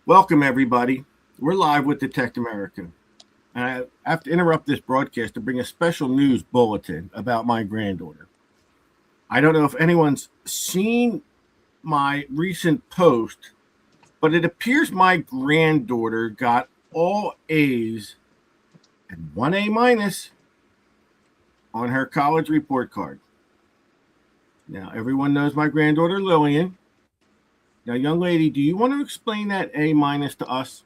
Welcome, everybody. We're live with Detect America. And I have to interrupt this broadcast to bring a special news bulletin about my granddaughter. I don't know if anyone's seen my recent post, but it appears my granddaughter got all A's and one A minus on her college report card. Now, everyone knows my granddaughter Lillian. Now, young lady, do you want to explain that A minus to us?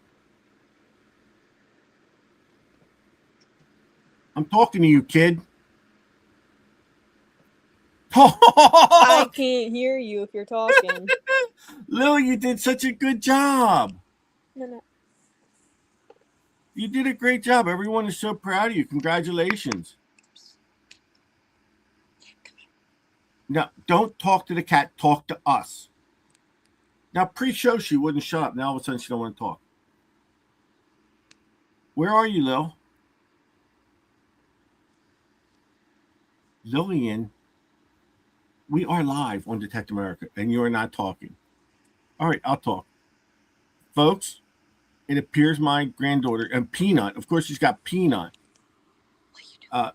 I'm talking to you, kid. I can't hear you if you're talking. Lily, you did such a good job. No. You did a great job. Everyone is so proud of you. Congratulations. Now, don't talk to the cat. Talk to us. Now, pre-show, she wouldn't shut up. Now, all of a sudden, she don't want to talk. Where are you, Lil? Lillian, we are live on Detect America, and you are not talking. All right, I'll talk. Folks, it appears my granddaughter, and Peanut, of course, she's got Peanut. I'm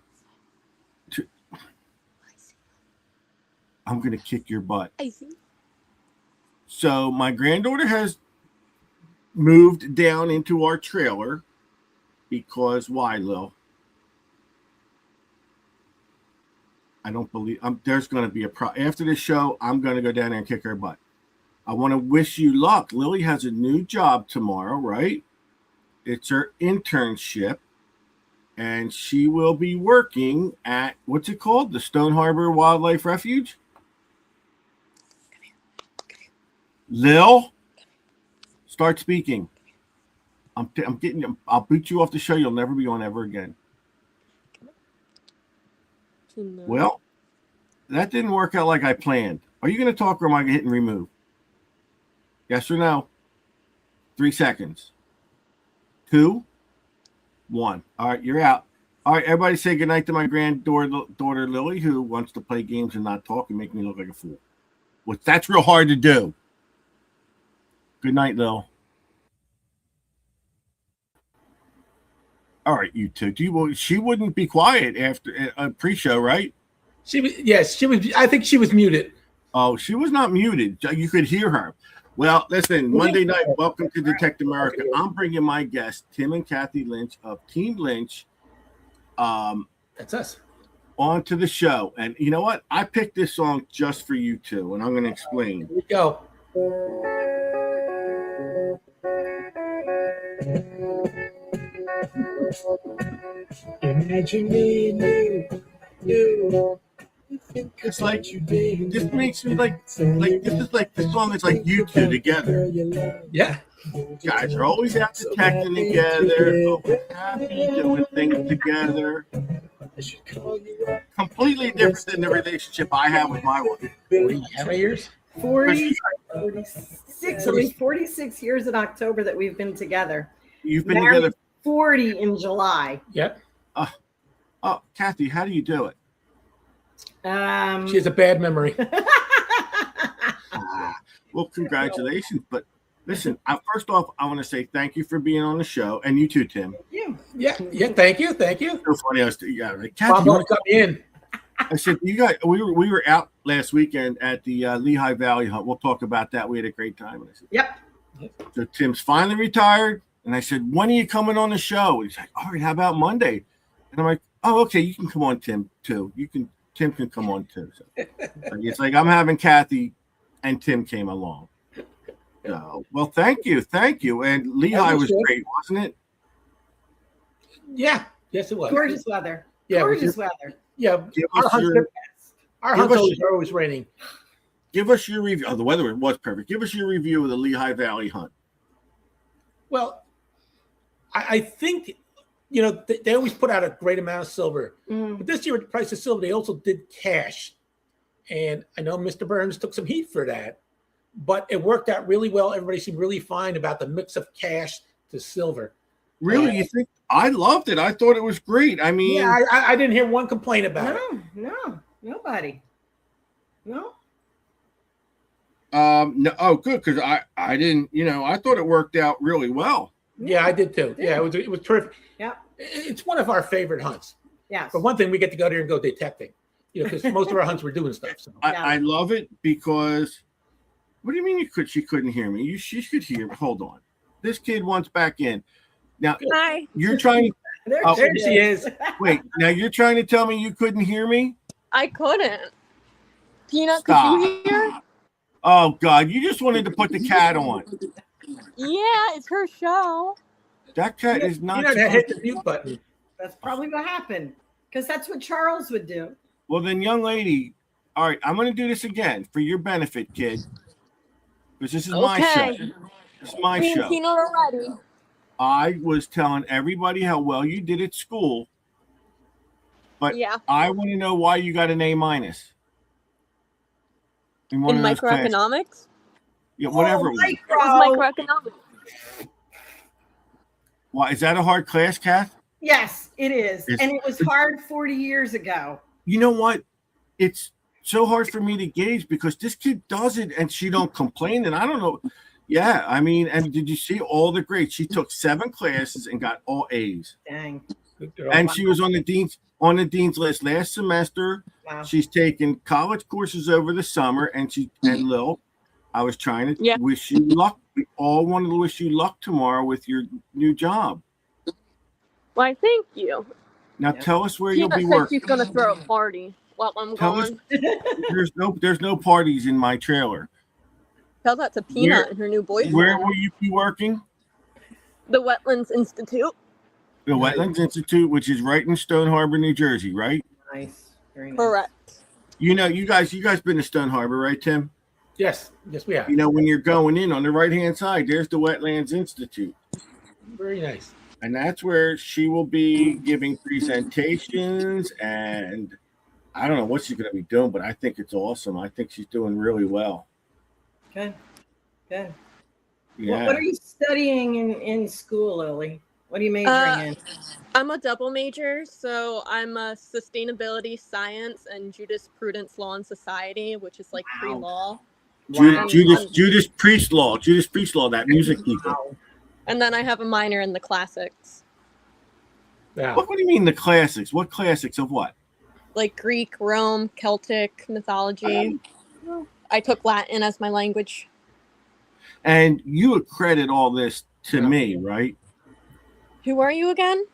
going to kick your butt. I see. So my granddaughter has moved down into our trailer because why, Lil? I don't believe there's going to be after this show. I'm going to go down there and kick her butt. I want to wish you luck. Lily has a new job tomorrow, right? It's her internship, and she will be working at what's it called? The Stone Harbor Wildlife Refuge. Lil, start speaking. I'm getting you. I'll boot you off the show. You'll never be on ever again. No. Well, that didn't work out like I planned. Are you going to talk or am I hitting remove? Yes or no? 3 seconds. 2, 1. All right, you're out. All right, everybody say goodnight to my granddaughter Lily, who wants to play games and not talk and make me look like a fool. Well, that's real hard to do. Good night, Lil. All right, you two. She wouldn't be quiet after a pre-show, right? She was. Yes, she was. I think she was muted. Oh, she was not muted. You could hear her. Well, listen, Monday night, welcome to Detect America. I'm bringing my guests, Tim and Kathy Lynch of Team Lynch. That's us. Onto the show. And you know what? I picked this song just for you two, and I'm going to explain. Here we go. Imagine me and you. It's like this makes me like this is like the song is like you two together. Yeah. Guys are always out detecting together, always happy doing things together. Completely different than the relationship I have with my wife. How many years? 46. It'll be 46 years in October that we've been together. You've been Married together 40 in July. Yep. Oh, Kathy, how do you do it? She has a bad memory. Well, congratulations. But listen, first off, I want to say thank you for being on the show, and you too, Tim. Yeah. Thank you. So funny. Right. Kathy, you want to come in? I said, you guys, we were out last weekend at the Lehigh Valley Hunt. We'll talk about that. We had a great time. And I said, Yep. So Tim's finally retired. And I said, when are you coming on the show? He's like, all right, how about Monday? And I'm like, oh, okay, you can come on, Tim, too. Tim can come on, too. So it's like I'm having Kathy, and Tim came along. So, well, thank you. And Lehigh was great, wasn't it? Yeah. Yes, it was. Gorgeous weather. Yeah, Gorgeous weather. Yeah. Our hunts are always raining. Give us your review. Oh, the weather was perfect. Give us your review of the Lehigh Valley Hunt. Well, I think, they always put out a great amount of silver. But this year, with the price of silver, they also did cash. And I know Mr. Burns took some heat for that. But it worked out really well. Everybody seemed really fine about the mix of cash to silver. Really? You think? I loved it. I thought it was great. I mean. Yeah, I didn't hear one complaint about it. No, nobody. No. No, oh, good, because I didn't, I thought it worked out really well. Yeah, I did too. Yeah, it was terrific. Yeah. It's one of our favorite hunts. Yes. For one thing, we get to go there and go detecting. Because most of our hunts were doing stuff. So. I love it because. What do you mean she couldn't hear me? She could hear me. Hold on. This kid wants back in. Now Hi. you're trying. There she is. Wait. Now you're trying to tell me you couldn't hear me? I couldn't. Peanut, Stop. could you hear? Oh God! You just wanted to put the cat on. Yeah, it's her show. That cat is not. Hit the mute button. That's probably what happened. Because that's what Charles would do. Well, then, young lady. All right, I'm going to do this again for your benefit, kid. Because this is my show. This is my show. Peanut already. I was telling everybody how well you did at school, but I want to know why you got an A- in microeconomics. Yeah, whatever. It was microeconomics. Why is that a hard class, Kath? Yes, it is, and it was hard 40 years ago. You know what? It's so hard for me to gauge because this kid does it and she don't complain, and I don't know. Yeah, I mean, and did you see all the grades? She took 7 classes and got all A's. Dang. And she was on the dean's list last semester. Wow. She's taken college courses over the summer, and Lil, I was trying to wish you luck. We all wanted to wish you luck tomorrow with your new job. Why, thank you. Now tell us where Peanut you'll be said working. she's gonna throw a party while I'm gone. There's no parties in my trailer. Tell that to Peanut and her new boyfriend. Where will you be working? The Wetlands Institute. The Wetlands Institute, which is right in Stone Harbor, New Jersey, right? Nice. Very nice. Correct. You guys been to Stone Harbor, right, Tim? Yes, we have. When you're going in on the right-hand side, there's the Wetlands Institute. Very nice. And that's where she will be giving presentations, and I don't know what she's going to be doing, but I think it's awesome. I think she's doing really well. Good. Yeah. What are you studying in school, Lily? What are you majoring in? I'm a double major, so I'm a sustainability science and jurisprudence law and society, which is like pre-law. Judas Priest-Law, that music people. Wow. And then I have a minor in the classics. Yeah. What do you mean the classics? What classics of what? Like Greek, Rome, Celtic mythology. I took Latin as my language. And you accredit all this to me, right? Who are you again?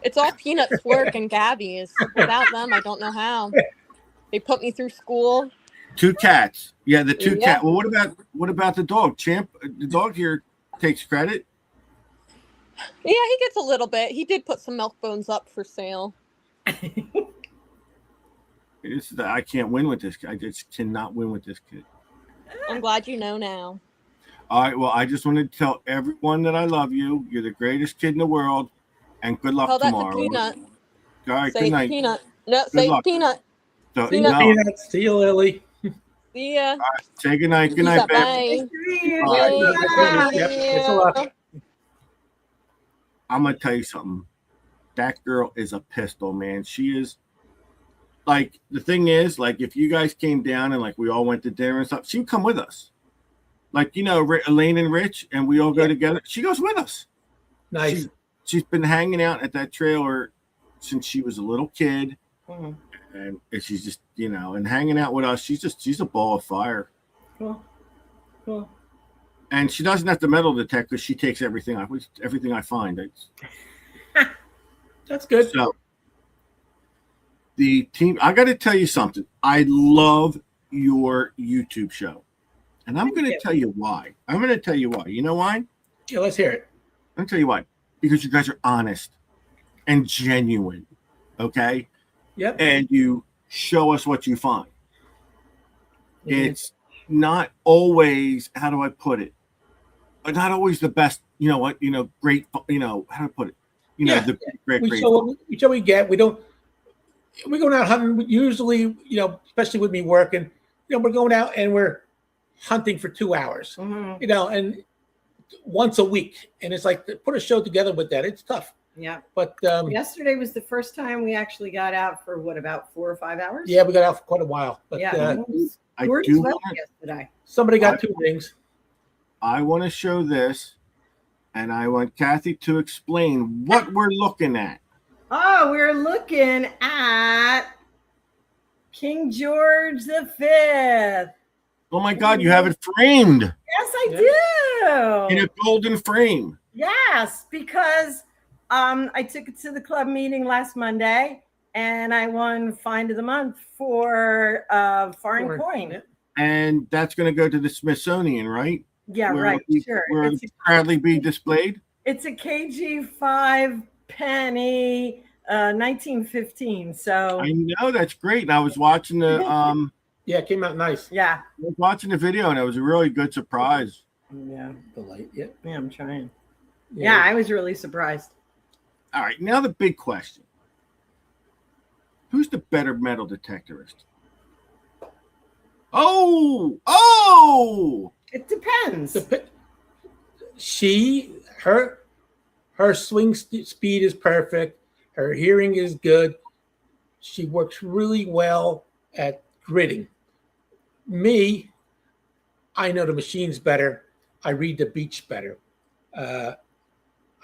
It's all Peanut's work and Gabby's. Without them, I don't know how. They put me through school. 2 cats. Yeah, the 2 cats. Well, what about the dog? Champ, the dog here takes credit. Yeah, he gets a little bit. He did put some milk bones up for sale. I can't win with this kid. I just cannot win with this kid. I'm glad you know now. All right. Well, I just wanted to tell everyone that I love you. You're the greatest kid in the world, and good luck tomorrow. Tell that to Peanut. All right. Say good night. Peanut. No, Good say luck. Peanut. So, Peanut. no. Peanuts. See you, Lily. See ya. All right. Say good night. Good night, babe. Bye. All right. Yep, thanks a lot. I'm gonna tell you something. That girl is a pistol, man. She is. Like, the thing is, like, if you guys came down and like we all went to dinner and stuff, she would come with us. Like, Elaine and Rich, and we all go together. She goes with us. Nice. She's been hanging out at that trailer since she was a little kid, and she's just and hanging out with us. She's a ball of fire. Cool. And she doesn't have to metal detect because she takes everything I find. That's good. So the team, I got to tell you something. I love your YouTube show. And I'm going to tell you why. You know why? Yeah, let's hear it. I'm going to tell you why. Because you guys are honest and genuine. Okay? Yep. And you show us what you find. It's not always, how do I put it? Not always the best, great, how do I put it? The great. We show what we get. We're going out hunting usually, especially with me working, we're going out and we're hunting for 2 hours, and once a week. And it's like, put a show together with that. It's tough. Yeah. But yesterday was the first time we actually got out for about 4 or 5 hours. Yeah, we got out for quite a while. But it I George do swept want yesterday. Somebody got 2 rings. I want to show this, and I want Kathy to explain what we're looking at. Oh, we're looking at King George V. Oh my God, you have it framed Yes, I in do. a golden frame. Yes, because I took it to the club meeting last Monday and I won Find of the Month for foreign coin. Yeah. And that's going to go to the Smithsonian, right? Yeah, Where right. Sure. Where it'll proudly be displayed. It's a KG5 penny, 1915. So I know, that's great. And I was watching the Yeah, it came out nice. yeah. video, and it was a really good surprise. Yeah. The light. Yeah. Yeah, I'm trying. Yeah, I was really surprised. All right, now the big question. Who's the better metal detectorist? Oh! It depends. Her swing speed is perfect. Her hearing is good. She works really well at gridding. Me, I know the machines better. I read the beach better. I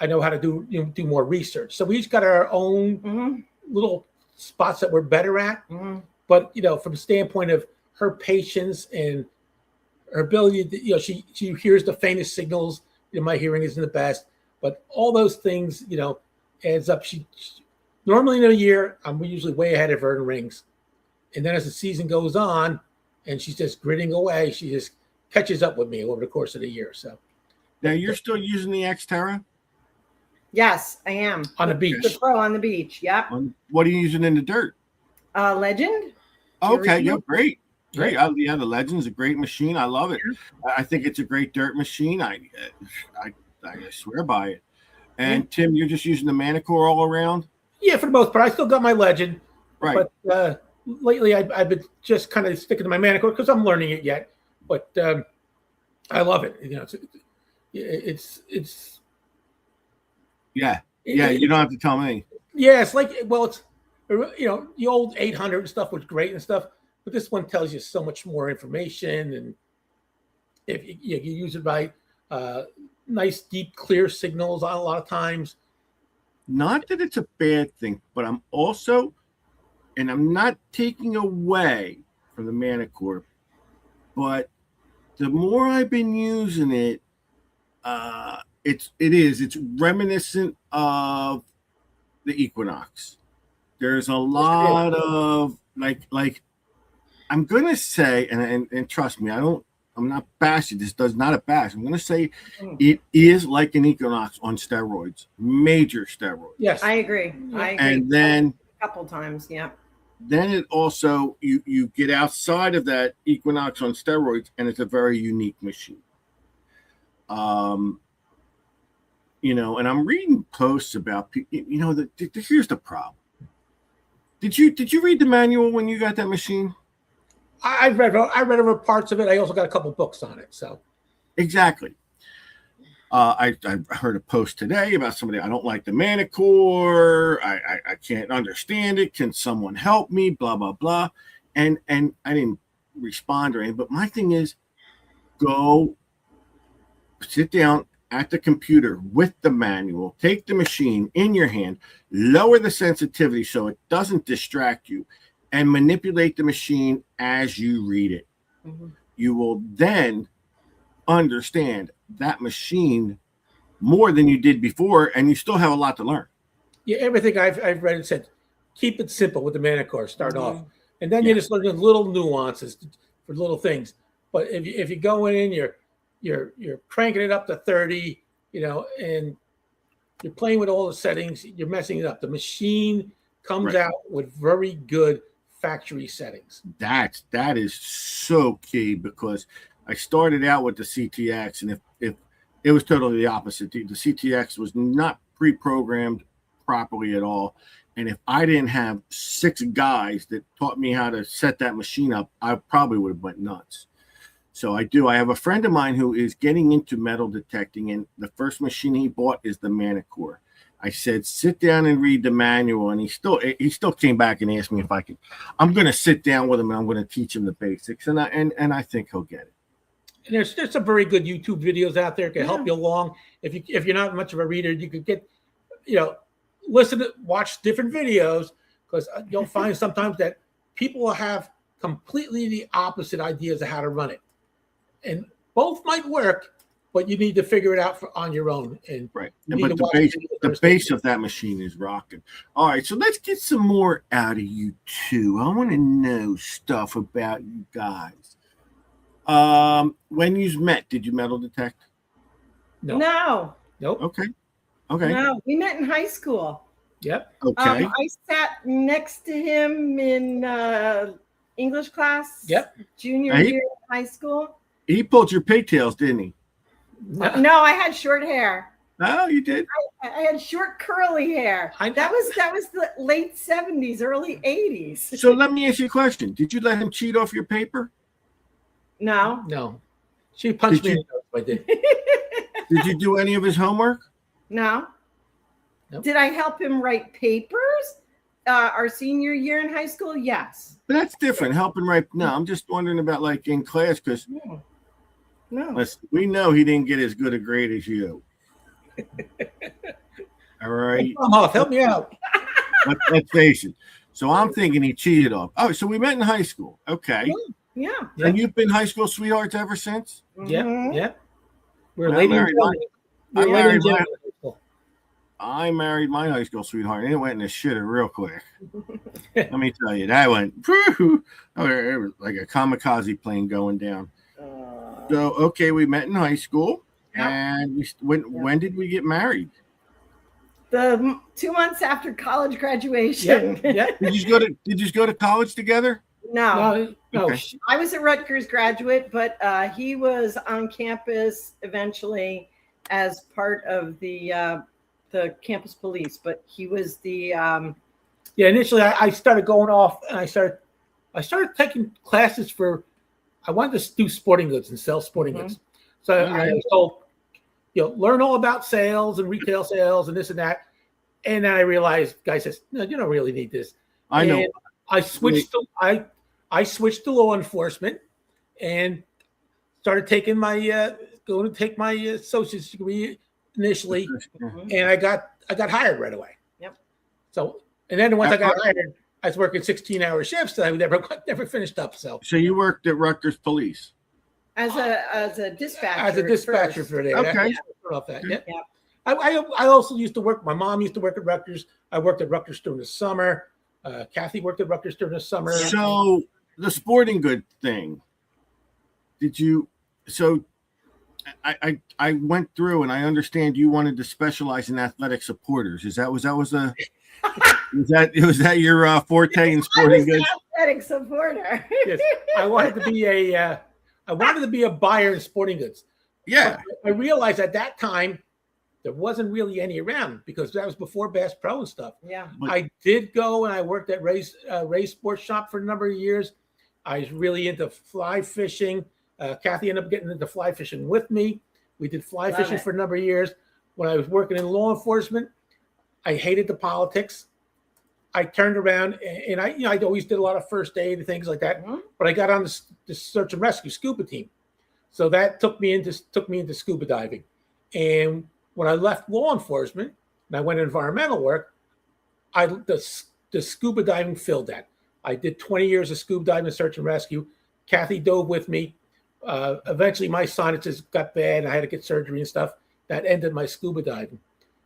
know how to do more research. So we each got our own little spots that we're better at. But from the standpoint of her patience and her ability, she hears the faintest signals. My hearing isn't the best, but all those things, adds up. She normally in a year, I'm usually way ahead of her in rings, and then as the season goes on, and she's just gritting away, she just catches up with me over the course of the year. So now you're still using the Xterra Yes, I am. on the beach. The Pro on the beach. Yep. What are you using in the dirt? Legend. Okay, original? yeah, great. Yeah, the Legend's a great machine. I love it. I think it's a great dirt machine. I swear by it. And Tim, you're just using the Manicore all around? Yeah, for the most part. I still got my Legend. Right. But lately I've been just kind of sticking to my Manicore because I'm learning it yet. But I love it. It's yeah. You don't have to tell me. Yeah, it's like, it's the old 800 stuff was great and stuff, but this one tells you so much more information, and if you use it right, nice deep clear signals a lot of times. Not that it's a bad thing, but I'm not taking away from the Manicore, but the more I've been using it, it's reminiscent of the Equinox. There's a lot of like I'm gonna say, and trust me, I'm not bashing. This does not a bash. I'm gonna say it is like an Equinox on steroids, major steroids. Yes, I agree. And then a couple times, yeah. Then it also you get outside of that Equinox on steroids, and it's a very unique machine. And I'm reading posts about people. Here's the problem. Did you read the manual when you got that machine? I read over parts of it. I also got a couple books on it. So exactly. I heard a post today about somebody. I don't like the Manicore. I can't understand it. Can someone help me? Blah blah blah. And I didn't respond or anything. But my thing is, go sit down at the computer with the manual, take the machine in your hand, lower the sensitivity so it doesn't distract you, and manipulate the machine as you read it. You will then understand that machine more than you did before, and you still have a lot to learn. Yeah, everything I've read it said, keep it simple with the Manicore, start off. And then you just learn the little nuances for little things. But if you go in, you're cranking it up to 30, and you're playing with all the settings, you're messing it up. The machine comes out with very good factory settings. That is so key, because I started out with the CTX, and if it was totally the opposite. The CTX was not pre-programmed properly at all. And if I didn't have 6 guys that taught me how to set that machine up, I probably would have went nuts. So I have a friend of mine who is getting into metal detecting, and the first machine he bought is the Manicore. I said, sit down and read the manual. And he still came back and asked me if I could. I'm going to sit down with him and I'm going to teach him the basics. And I think he'll get it. And there's some very good YouTube videos out there that can help you along. If you're not much of a reader, you could get, watch different videos, because you'll find sometimes that people will have completely the opposite ideas of how to run it. And both might work, but you need to figure it out on your own. And right. But the base of that machine is rocking. All right, so let's get some more out of you two. I want to know stuff about you guys. When you met, did you metal detect? No. Nope. Okay. No, we met in high school. Yep. Okay. I sat next to him in English class. Yep. Junior year in high school. He pulled your pigtails, didn't he? No, I had short hair. Oh, you did. I had short curly hair. That was the late 70s, early 80s. So let me ask you a question. Did you let him cheat off your paper? No. No. She punched me in the nose if I did. Did you do any of his homework? No. Nope. Did I help him write papers? Our senior year in high school? Yes. But that's different. Helping write. No, I'm just wondering about like in class, because No. we know he didn't get as good a grade as you. All right. Help me out. Let's face it. So I'm thinking he cheated off. Oh, so we met in high school. Okay. Yeah. And you've been high school sweethearts ever since? Mhm. Yeah. We're I lady married and I married my high school sweetheart, and it went in the shitter real quick. Let me tell you, that went it was like a kamikaze plane going down. So, okay, we met in high school, and when did we get married? The 2 months after college graduation. Yeah. Did you go to college together? No. No. Okay. I was a Rutgers graduate, but he was on campus eventually as part of the campus police. But he was the Initially I started going off, and I started taking classes for. I wanted to do sporting goods and sell sporting goods. So I was told, learn all about sales and retail sales and this and that. And then I realized, guy says, no, you don't really need this. I know. And I switched to law enforcement and started taking my going to take my associate's degree initially, and I got hired right away. Yep. So, and then once I got hired, I was working 16-hour shifts that I never finished up. So you worked at Rutgers Police as a dispatcher. As a dispatcher for there. Okay. Yeah. I also used to work. My mom used to work at Rutgers. I worked at Rutgers during the summer. Kathy worked at Rutgers during the summer. So the sporting good thing. Did you? So I went through, and I understand you wanted to specialize in athletic supporters. Was that your forte in sporting goods? Athletic supporter. Yes, I wanted to be a buyer in sporting goods. Yeah, but I realized at that time there wasn't really any around, because that was before Bass Pro and stuff. Yeah, I did go, and I worked at Ray's Sports Shop for a number of years. I was really into fly fishing. Kathy ended up getting into fly fishing with me. We did fly fishing for a number of years. When I was working in law enforcement, I hated the politics. I turned around, and I always did a lot of first aid and things like that. Mm-hmm. But I got on the search and rescue scuba team, so that took me into scuba diving. And when I left law enforcement and I went into environmental work, the scuba diving filled that. I did 20 years of scuba diving and search and rescue. Kathy dove with me. Eventually, my sinuses got bad, and I had to get surgery and stuff. That ended my scuba diving.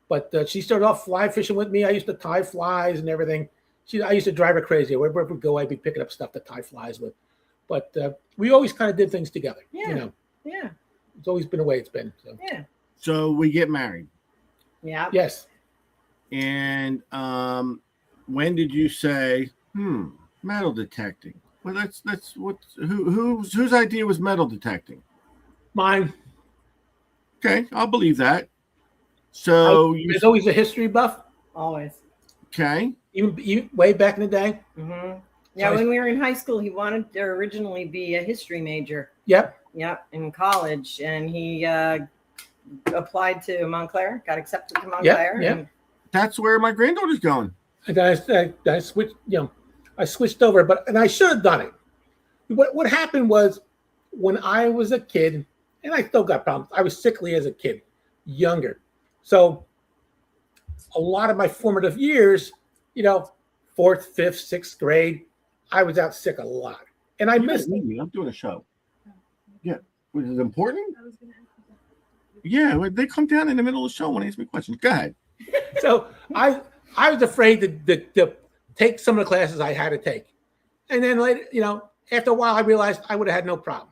But she started off fly fishing with me. I used to tie flies and everything. I used to drive her crazy. Wherever we go, I'd be picking up stuff to tie flies with. But we always kind of did things together. Yeah. Yeah. It's always been the way it's been. So. Yeah. So we get married. Yeah. Yes. And when did you say, metal detecting? Well, that's what whose idea was metal detecting? Mine. Okay, I'll believe that. So there's always a history buff. Always. Okay. Even way back in the day. Mm-hmm. Yeah, when we were in high school, he wanted to originally be a history major. Yep. Yep, in college, and he applied to Montclair, got accepted to Montclair. Yep. And that's where my granddaughter's going. And I switched, I switched over, and I should have done it. What happened was when I was a kid, and I still got problems. I was sickly as a kid, younger. So a lot of my formative years, fourth, fifth, sixth grade, I was out sick a lot. And I missed it. I'm doing a show. Yeah. Was it important? Yeah, they come down in the middle of the show and ask me questions. Go ahead. So I was afraid to take some of the classes I had to take. And then later, after a while, I realized I would have had no problem,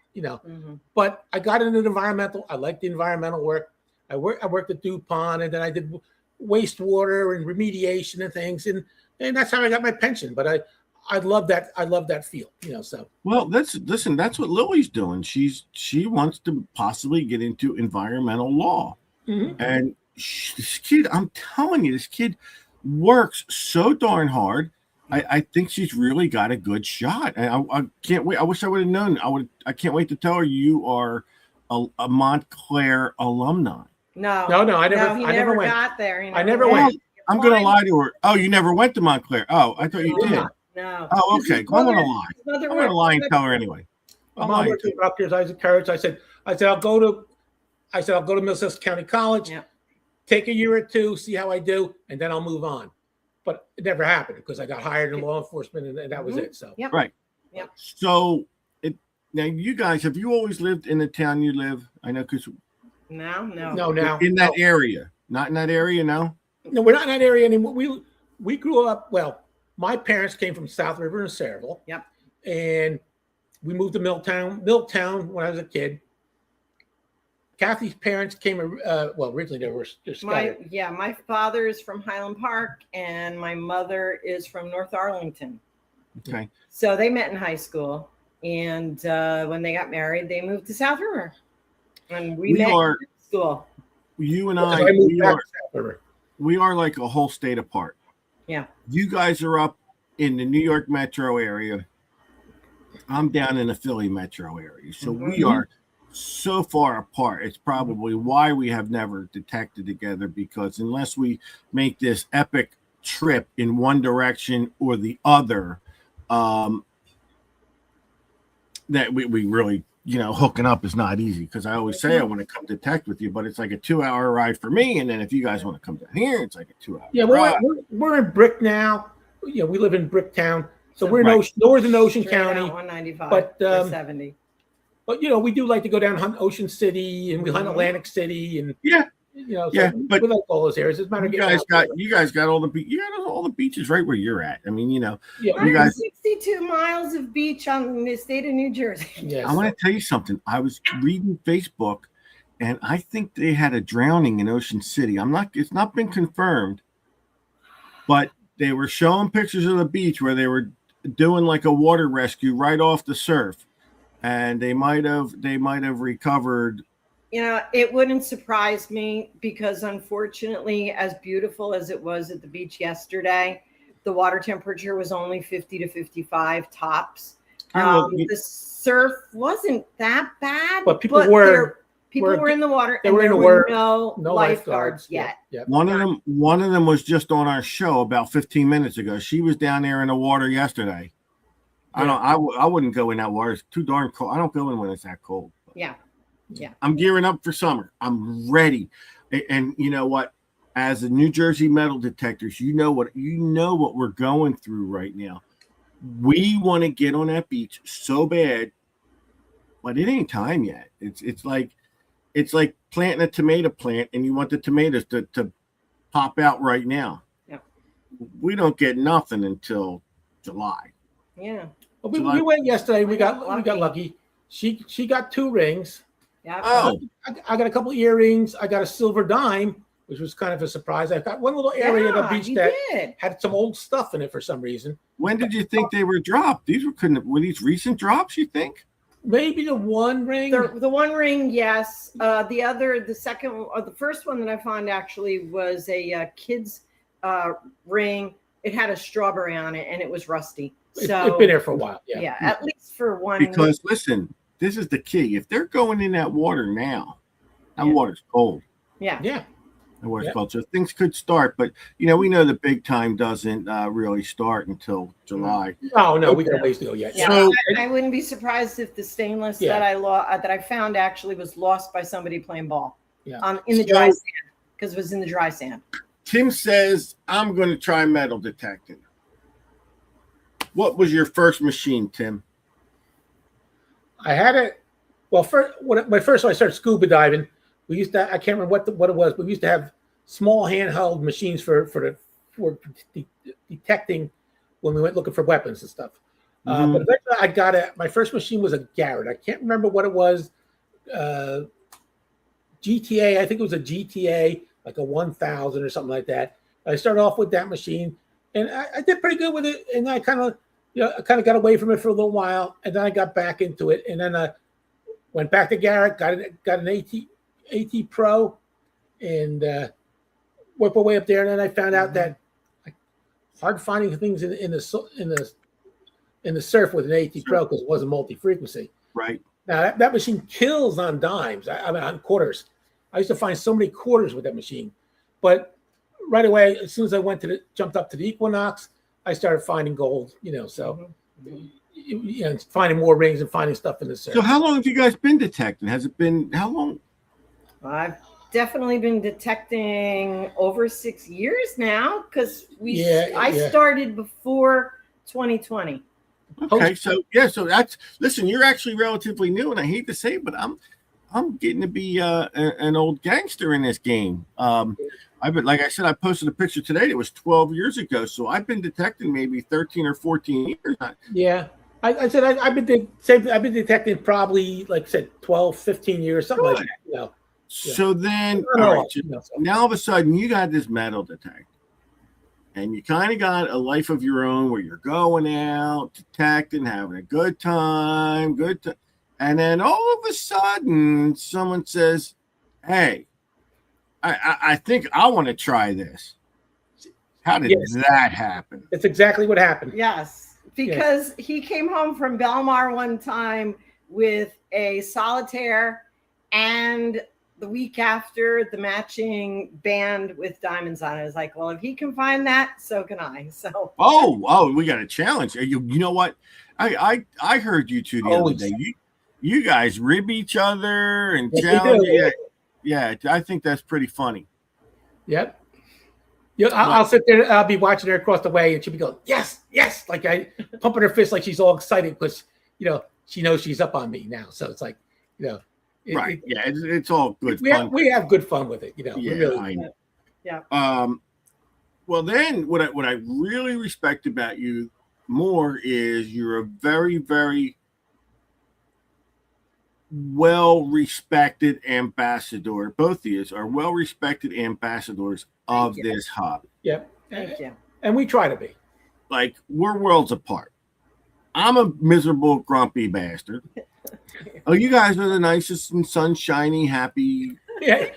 But I got into the environmental. I liked the environmental work. I worked at DuPont, and then I did wastewater and remediation and things, and that's how I got my pension. But I love that. I love that field, So well, that's what Lily's doing. She wants to possibly get into environmental law, and this kid, I'm telling you, this kid works so darn hard. I think she's really got a good shot, and I can't wait. I wish I would have known. I can't wait to tell her you are a Montclair alumni. No, I never. No, he I never went. got there. I never went. I'm gonna lie to her. Oh, you never went to Montclair? Oh, I thought you did. No. Oh, okay. I'm gonna lie. I'm gonna lie and tell her anyway. My mom worked at Rutgers. I was encouraged. I said I'll go to Middlesex County College. Yeah. Take a year or two, see how I do, and then I'll move on. But it never happened because I got hired in law enforcement, and that was it. So Yep. Right. Yep. So now you guys, have you always lived in the town you live? I know because No. now in that area, not in that area. No, we're not in that area anymore. We grew up. Well, my parents came from South River and Sayreville. Yep. And we moved to Milltown when I was a kid. Kathy's parents came. Originally they were just my father is from Highland Park, and my mother is from North Arlington. okay. So they met in high school, and when they got married, they moved to South River, and we met in school. You and I moved back to South River. We are like a whole state apart. Yeah. You guys are up in the New York metro area. I'm down in the Philly metro area. So we are so far apart. It's probably why we have never detected together, because unless we make this epic trip in one direction or the other, that we really, hooking up is not easy. Because I always say I want to come detect with you, but it's like a 2-hour ride for me. And then if you guys want to come down here, it's like a 2-hour ride. We're in Brick now. We live in Bricktown. So we're in northern Ocean County. 195 but 70. But we do like to go down hunt Ocean City, and we hunt Atlantic City, and but we like all those areas. It's matter you guys got all the beaches right where you're at. I mean, you guys 62 miles of beach on the state of New Jersey. Yes. I want to tell you something. I was reading Facebook, and I think they had a drowning in Ocean City. It's not been confirmed, but they were showing pictures of the beach where they were doing like a water rescue right off the surf. And they might have recovered. It wouldn't surprise me, because unfortunately, as beautiful as it was at the beach yesterday, the water temperature was only 50 to 55 tops. The surf wasn't that bad, but people were in the water, and there were no lifeguards yet. Yep. One of them was just on our show about 15 minutes ago. She was down there in the water yesterday. I wouldn't go in that water. It's too darn cold. I don't go in when it's that cold. Yeah. I'm gearing up for summer. I'm ready. And you know what? As a New Jersey metal detectors, you know what we're going through right now. We want to get on that beach so bad, but it ain't time yet. It's like planting a tomato plant, and you want the tomatoes to pop out right now. Yeah. We don't get nothing until July. Yeah. Well, we went yesterday. We got lucky. She got 2 rings. Yeah. Oh. I got a couple earrings. I got a silver dime, which was kind of a surprise. I got one little area of the beach that had some old stuff in it for some reason. When did you think they were dropped? Were these recent drops, you think? Maybe the one ring. The one ring, yes. The first one that I found actually was a kid's ring. It had a strawberry on it, and it was rusty. So it's been there for a while. Yeah, at least for one. Because listen, this is the key. If they're going in that water now, that water's cold. Yeah. What's Yeah. called. So things could start, but we know the big time doesn't really start until July. No, we got a ways to go yet. Yeah, So- I wouldn't be surprised if the stainless Yeah. that I found actually was lost by somebody playing ball. Yeah. In the dry sand, because it was in the dry sand. Tim says, I'm going to try metal detecting. What was your first machine, Tim? I had it. Well, when I started scuba diving, we used to. I can't remember what it was, but we used to have small handheld machines for detecting when we went looking for weapons and stuff. But eventually, I got it. My first machine was a Garrett. I can't remember what it was. GTA. I think it was a GTA, like a 1000 or something like that. I started off with that machine, and I did pretty good with it. And I kind of got away from it for a little while, and then I got back into it, and then went back to Garrett, got an AT Pro, and worked my way up there. And then I found out that hard finding things in the surf with an AT Pro because it wasn't multi-frequency. Right. Now that machine kills on dimes. I mean on quarters. I used to find so many quarters with that machine, but right away, as soon as I jumped up to the Equinox, I started finding gold. So finding more rings and finding stuff in the surf. So how long have you guys been detecting? Has it been how long? I've definitely been detecting over 6 years now because I started before 2020. Okay, so that's listen. You're actually relatively new, and I hate to say it, but I'm getting to be an old gangster in this game. I've been, like I said, I posted a picture today. It was 12 years ago, so I've been detecting maybe 13 or 14 years. Yeah, I said I've been detecting probably, like I said, 12, 15 years, something like that. So then, now all of a sudden, you got this metal detector. And you kind of got a life of your own where you're going out, detecting, having a good time, and then all of a sudden, someone says, "Hey, I think I want to try this." How did that happen? It's exactly what happened. Yes, because he came home from Belmar one time with a solitaire and the week after the matching band with diamonds on it. I was like, well, if he can find that, so can I. So we got a challenge. You know what? I heard you two the other day. You guys rib each other and challenge. Yeah, I think that's pretty funny. Yep. I'll sit there. I'll be watching her across the way, and she'll be going, "Yes, yes!" Like I pumping her fist, like she's all excited because she knows she's up on me now. So it's like Right. It's all good fun. We have good fun with it. Yeah, really, I know. Yeah. Well, then what I really respect about you more is you're a very, very well-respected ambassador. Both of you are well-respected ambassadors of this hobby. Yep. Thank you. And we try to be. Like, we're worlds apart. I'm a miserable, grumpy bastard. Oh, you guys are the nicest and sunshiny, happy. Yeah.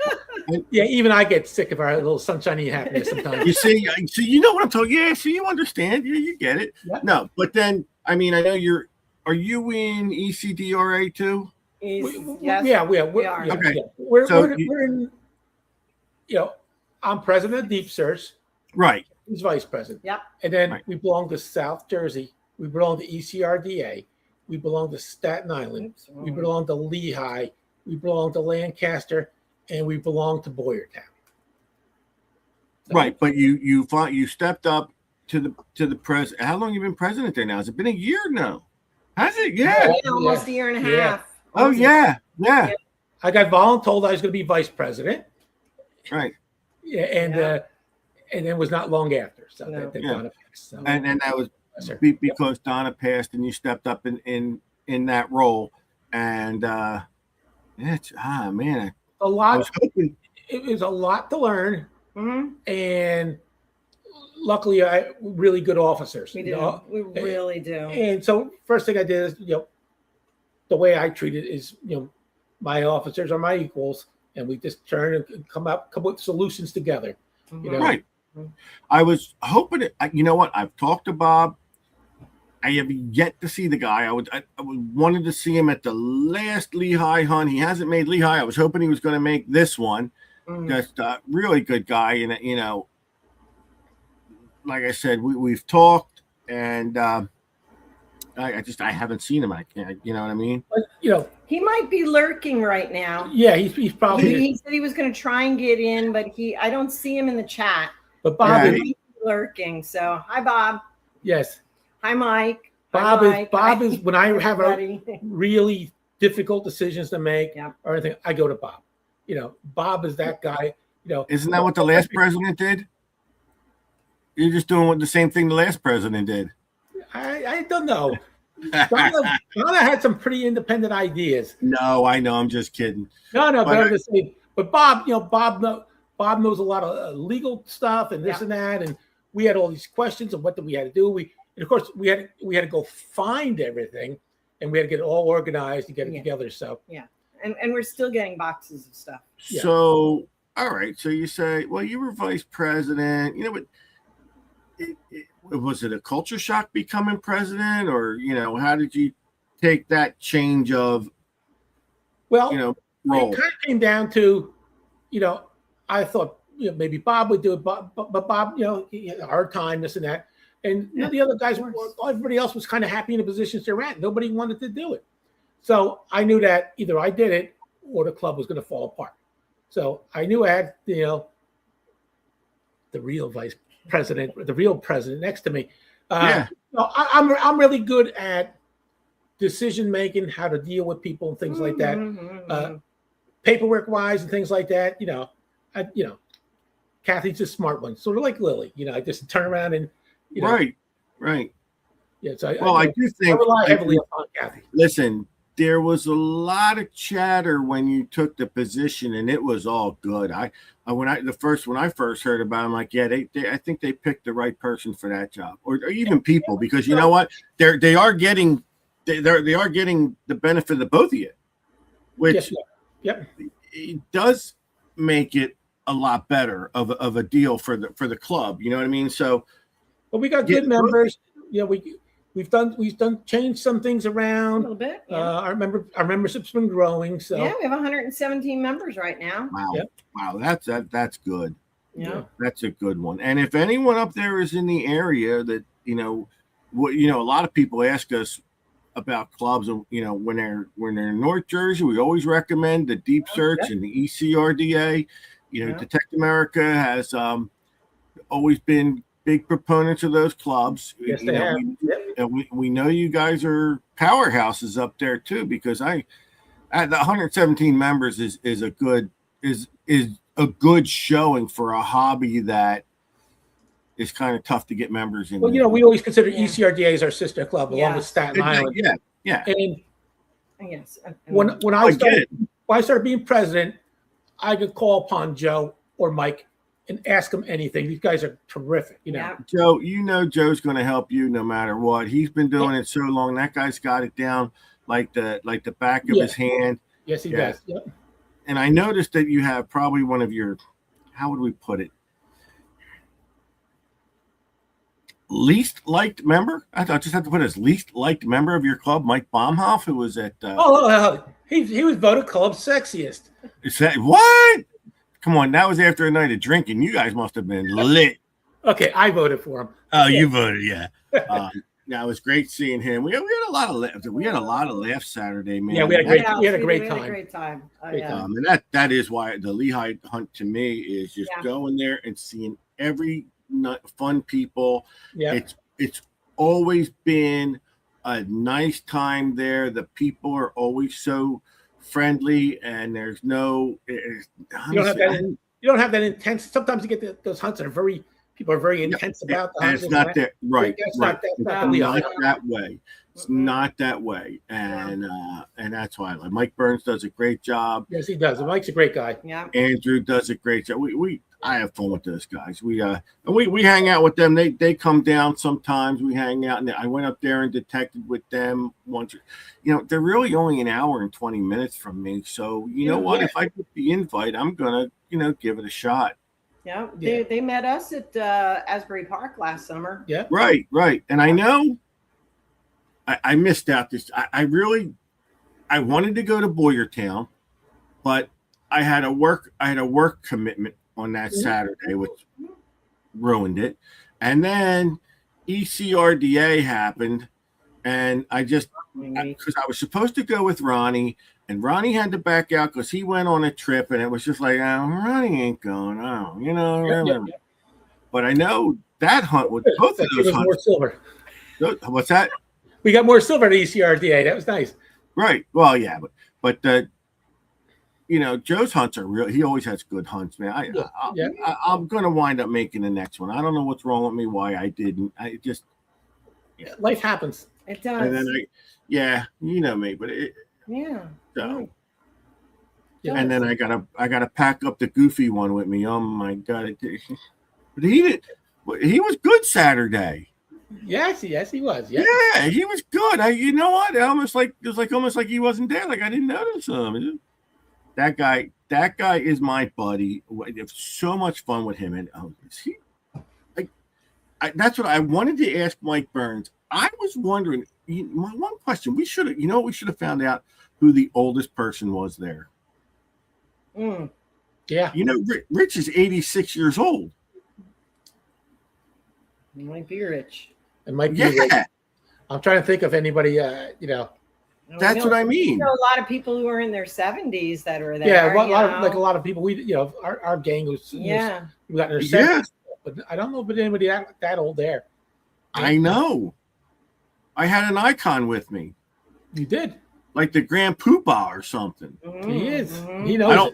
Even I get sick of our little sunshiny happiness sometimes. You see, so you know what I'm talking. Yeah, so you understand. Yeah, you get it. Yep. No, but then I know are you in ECDRA too? Yes. Yeah, we are. Okay. Yeah. We're in. I'm president of Deep Search. Right. He's vice president. Yep. And then we belong to South Jersey. We belong to ECRDA. We belong to Staten Island. We belong to Lehigh. We belong to Lancaster, and we belong to Boyertown. So, right, but you stepped up to the president. How long have you been president there now? Has it been a year now? Has it? Yeah. Almost a year and a half. Oh yeah. I got voluntold I was going to be vice president. Right. Yeah, and then was not long after. So that Donna passed. So. And that was because Donna passed, and you stepped up in that role, and it's man, a lot. I was hoping it was a lot to learn, and luckily, really good officers. We do. We really do. And so, first thing I did is, the way I treat it is, my officers are my equals, and we just turn and come up with solutions together. Right. I was hoping. You know what? I've talked to Bob. I have yet to see the guy. I wanted to see him at the last Lehigh hunt. He hasn't made Lehigh. I was hoping he was going to make this one. Just a really good guy, and like I said, we've talked, and I haven't seen him. I can't, you know what I mean? But, he might be lurking right now. yeah, he's probably. He said he was going to try and get in, but I don't see him in the chat. But Bob Yeah, is He might be lurking. So hi, Bob. yes. Hi, Mike. Bob Hi, is Mike. Bob Hi, is when I have a everybody. really difficult decisions to make Yeah. or anything, I go to Bob. Bob is that guy. Isn't that what the last president did? You're just doing the same thing the last president did. I don't know. Donna had some pretty independent ideas. No, I know. I'm just kidding. No, But better to say. But Bob, Bob knows a lot of legal stuff and this and that, and we had all these questions of what we had to do. And of course we had to go find everything, and we had to get it all organized and get it together. So And we're still getting boxes of stuff. Yeah. So, all right. So you say, well, you were vice president. But was it a culture shock becoming president, or how did you take that change of well, role? it kind of came down to, I thought maybe Bob would do it, but Bob, he had a hard time, this and that, and the other guys, everybody else was kind of happy in the positions they're at. Nobody wanted to do it, so I knew that either I did it or the club was going to fall apart. So I knew I had, the real vice president, the real president next to me. I'm really good at decision making, how to deal with people and things like that. Paperwork wise and things like that. Kathy's a smart one, sort of like Lily. I just turn around and Right. Yeah. So I do think I rely heavily upon Kathy. Listen, there was a lot of chatter when you took the position, and it was all good. When I first heard about it, I'm like, I think they picked the right person for that job, or even people, because you know what, they are getting the benefit of both of you, which it does make it a lot better of a deal for the club. You know what I mean? So, but we got good members. We've changed some things around A little bit. Yeah. Our membership's been growing. So We have 117 members right now. Wow, that's good. Yeah. That's a good one. And if anyone up there is in the area that a lot of people ask us about clubs, and when they're in North Jersey, we always recommend the Deep Search and the ECRDA. Detect America has always been big proponents of those clubs. Yes, they have. We know you guys are powerhouses up there too, because the 117 members is a good showing for a hobby that is kind of tough to get members in. Well, we always consider ECRDA as our sister club, along with Staten Island. Yeah. And Yes. when I started being president, I could call upon Joe or Mike and ask them anything. These guys are terrific. Joe, Joe's going to help you no matter what. He's been doing it so long. That guy's got it down like the back of his hand. Yes, he does. Yep. And I noticed that you have probably one of your, how would we put it, least liked member. I just have to put his least liked member of your club, Mike Baumhoff, who was at. He was voted club sexiest. Is that what? Come on, that was after a night of drinking. You guys must have been lit. Okay, I voted for him. Oh, you voted, yeah. It was great seeing him. We had a lot of laughs Saturday, man. Yeah, we had a great time. Great time. And that is why the Lehigh Hunt to me is just going there and seeing every fun people. Yeah, it's always been a nice time there. The people are always so friendly, and there's no. You don't have that intense. Sometimes you get those hunts that are people are very intense about the hunts. It's not that right. That's right. not that way. It's not that way, and that's why I like Mike Burns does a great job. Yes, he does. Mike's a great guy. Yeah. Andrew does a great job. I have fun with those guys. We hang out with them. They come down sometimes. We hang out, and I went up there and detected with them once. They're really only an hour and 20 minutes from me. So what? If I get the invite, I'm gonna give it a shot. Yeah. They met us at Asbury Park last summer. Yeah. Right. And I know I missed out this. I wanted to go to Boyertown, but I had a work commitment on that Saturday, which ruined it. And then ECRDA happened, and I just because I was supposed to go with Ronnie, and Ronnie had to back out because he went on a trip, and it was just like, oh, Ronnie ain't going. Oh, you know. But I know that hunt with both of those hunts. More silver. What's that? We got more silver at ECRDA. That was nice. Right. Well, yeah, but Joe's hunts are real. He always has good hunts, man. I'm going to wind up making the next one. I don't know what's wrong with me, why I didn't. I just life happens. It does. And then you know me, but so. Yeah. And then I gotta pack up the goofy one with me. Oh my god! But he was good Saturday. Yes, he was. Yeah, he was good. You know what? It was almost like he wasn't there. Like I didn't notice him. That guy is my buddy. It's so much fun with him. And is he? That's what I wanted to ask Mike Burns. I was wondering. My one question: we should have found out who the oldest person was there. Yeah. Rich is 86 years old. It might be Rich. It might be Rich. I'm trying to think of anybody, That's what I mean. A lot of people who are in their 70s that are there. Yeah, a lot of people. Our gang was. We got in their 70s, but I don't know if anybody that old there. I know. I had an icon with me. You did. Like the Grand Poobah or something. He is. He knows.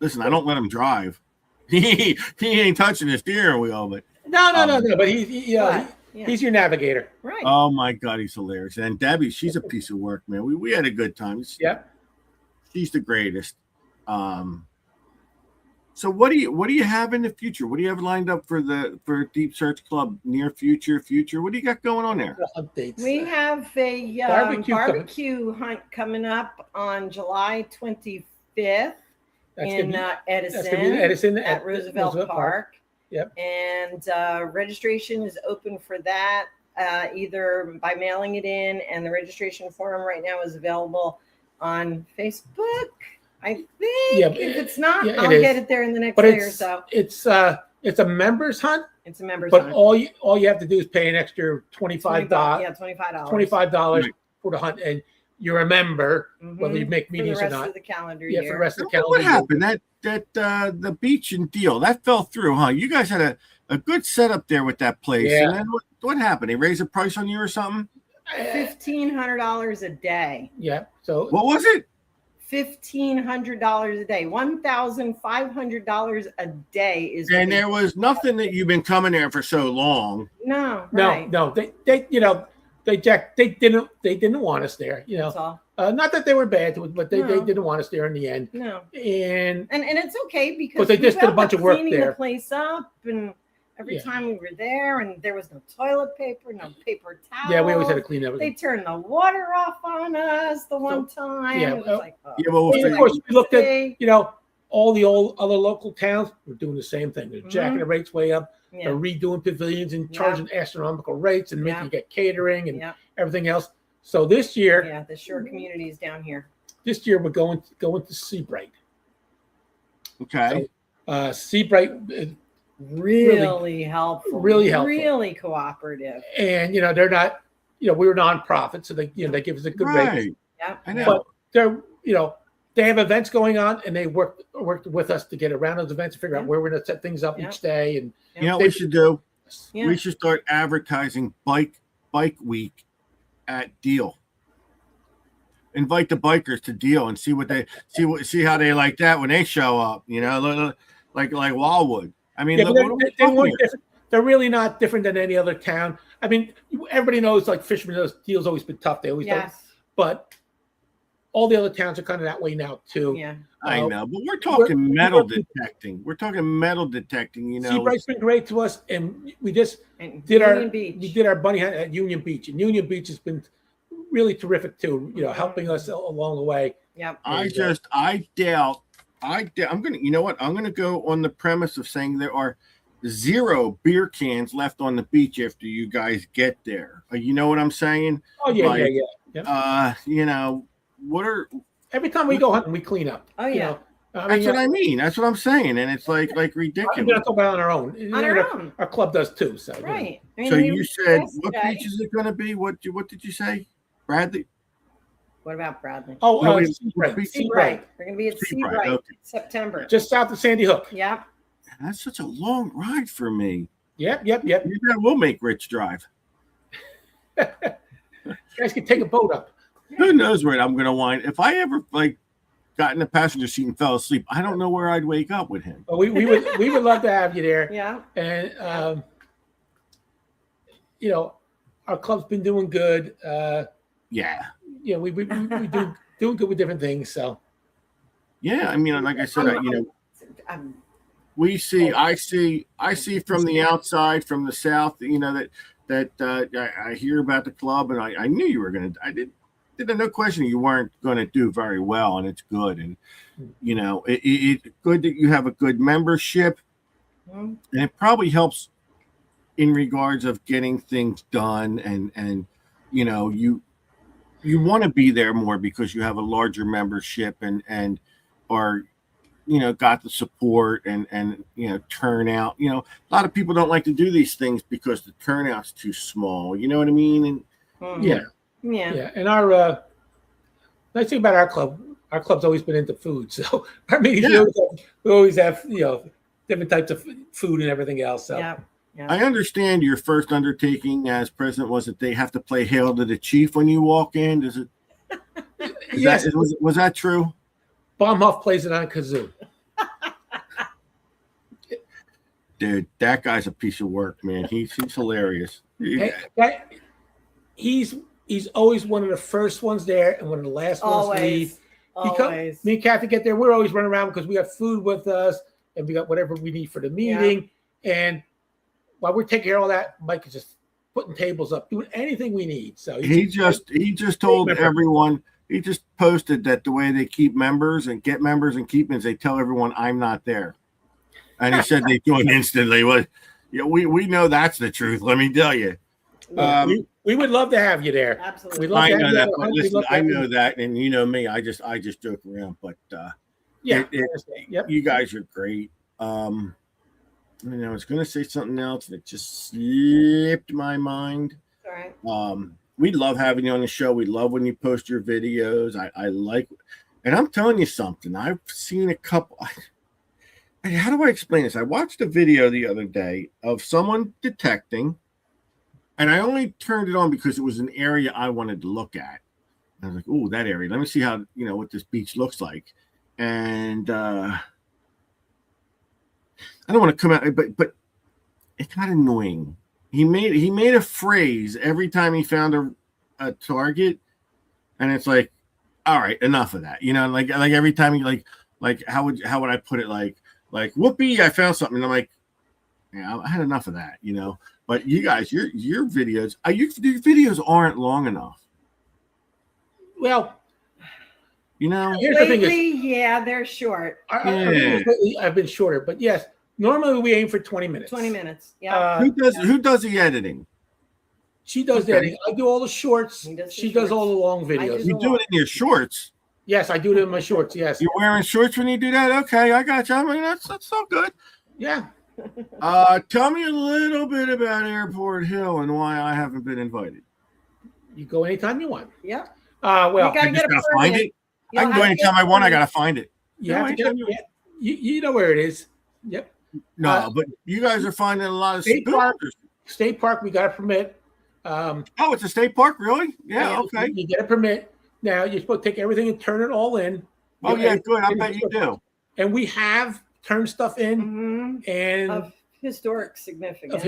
I don't let him drive. He ain't touching the steering wheel, but no. But he's your navigator. Right. Oh my god, he's hilarious. And Debbie, she's a piece of work, man. We had a good time. She's the greatest. So what do you have in the future? What do you have lined up for Deep Search Club near future? What do you got going on there? Updates. We have a barbecue hunt coming up on July 25th in Edison at Roosevelt Park. Yep. And registration is open for that either by mailing it in, and the registration form right now is available on Facebook. I think if it's not, I'll get it there in the next day or so. It's a members hunt. It's a members hunt. But all you have to do is pay an extra $25. $25 for the hunt, and you're a member whether you make meetings or not. For the rest of the calendar year. For the rest of the calendar. What happened? That the beach and deal that fell through, huh? You guys had a good setup there with that place. Yeah. And then what happened? They raised the price on you or something? $1,500 a day. Yeah. So what was it? $1,500 a day. $1,500 a day is. And there was nothing that you've been coming there for so long. No. They didn't want us there. That's all. Not that they were bad to it, but they didn't want us there in the end. No. And it's okay because they just did a bunch of work there. Cleaning the place up, and every time we were there, and there was no toilet paper, no paper towels. Yeah, we always had to clean everything. They turned the water off on us the one time. Yeah. It was like, and of course, we looked at all the other local towns were doing the same thing. They're jacking the rates way up. Yeah. They're redoing pavilions and charging astronomical rates and making you get catering and everything else. So this year, the shore communities down here. This year we're going to Seabright. Okay. So, Seabright really helpful, really cooperative. And they're not, we're nonprofit, so they give us a good rate. Yeah. I know. But they're they have events going on, and they worked with us to get around those events and figure out where we're going to set things up each day. And what we should do? We should start advertising bike week at Deal. Invite the bikers to Deal and see how they like that when they show up. Like Wildwood. I mean, they're really not different than any other town. I mean, everybody knows, like Fisherman knows, Deal's always been tough. They always don't. But all the other towns are kind of that way now too. Yeah, I know, but we're talking metal detecting. Seabright's been great to us, and we just did our bunny hunt at Union Beach, and Union Beach has been really terrific too. Helping us along the way. Yeah. I doubt. I'm gonna. You know what? I'm gonna go on the premise of saying there are 0 beer cans left on the beach after you guys get there. You know what I'm saying? Oh yeah, yeah. What are every time we go hunting, we clean up. Oh yeah. That's what I mean. That's what I'm saying, and it's like I'm ridiculous. going to talk about it on our own. On our own. Our club does too. So Right. I mean, So we you were said what yesterday. beach is it going to be? What did you say, Bradley? What about Bradley? Oh, No, Seabright. Seabright. We're going to be at Seabright, Seabright, okay. September. Just south of Sandy Hook. Yep. That's such a long ride for me. Yep. Maybe I will make Rich drive. You guys can take a boat up. Who knows where I'm going to wind? If I ever got in the passenger seat and fell asleep, I don't know where I'd wake up with him. Well, we would love to have you there. Yeah. And our club's been doing good. Yeah. We doing good with different things. So Yeah, I mean, like I said, I see from the outside, from the south, that I hear about the club, and I knew you were gonna. There's no question you weren't going to do very well, and it's good, and it's good that you have a good membership, and it probably helps in regards of getting things done, and you want to be there more because you have a larger membership and are got the support and turnout. A lot of people don't like to do these things because the turnout's too small. You know what I mean? And yeah. And our nice thing about our club's always been into food. So our meetings we always have different types of food and everything else. So Yeah. I understand your first undertaking as president was that they have to play Hail to the Chief when you walk in. Does it? Yes. Was that true? Baumhoff plays it on kazoo. Dude, that guy's a piece of work, man. He's hilarious. He's always one of the first ones there and one of the last ones to leave. Always. Me and Kathy get there. We're always running around because we have food with us and we got whatever we need for the meeting. Yeah. And while we're taking care of all that, Mike is just putting tables up, doing anything we need. So he just told everyone. He just posted that the way they keep members and get members and keep them is they tell everyone I'm not there. And he said they join instantly. Well, we know that's the truth. Let me tell you. We would love to have you there. Absolutely. I know that, but listen, I know that, and you know me. I just joke around, but you guys are great. I was going to say something else, and it just slipped my mind. All right. We love having you on the show. We love when you post your videos. I like, and I'm telling you something. I've seen a couple. How do I explain this? I watched a video the other day of someone detecting, and I only turned it on because it was an area I wanted to look at. I was like, "Oh, that area. Let me see how what this beach looks like." And I don't want to come out, but it got annoying. He made a phrase every time he found a target, and it's like, all right, enough of that. Like every time he like how would I put it, like whoopee, I found something. And I'm like, yeah, I had enough of that, But you guys, your videos, your videos aren't long enough. Well, here's lately, the thing is, they're short. I've been shorter, but yes, normally we aim for 20 minutes. 20 minutes. Yeah. Who does the editing? She does the editing. I do all the shorts. She does all the long videos. You do it in your shorts. Yes, I do it in my shorts. Yes. You're wearing shorts when you do that? Okay, I got you. I mean, that's so good. Yeah. Tell me a little bit about Airport Hill and why I haven't been invited. You go anytime you want. Yeah. Well, I just gotta find it. I can go anytime I want. I gotta find it. You have to get it. You know where it is. Yep. No, but you guys are finding a lot of state park. We got a permit. It's a state park, really? Yeah. Okay. You get a permit. Now you're supposed to take everything and turn it all in. Oh yeah, good. I bet you do. And we have turned stuff in, and of historic significance.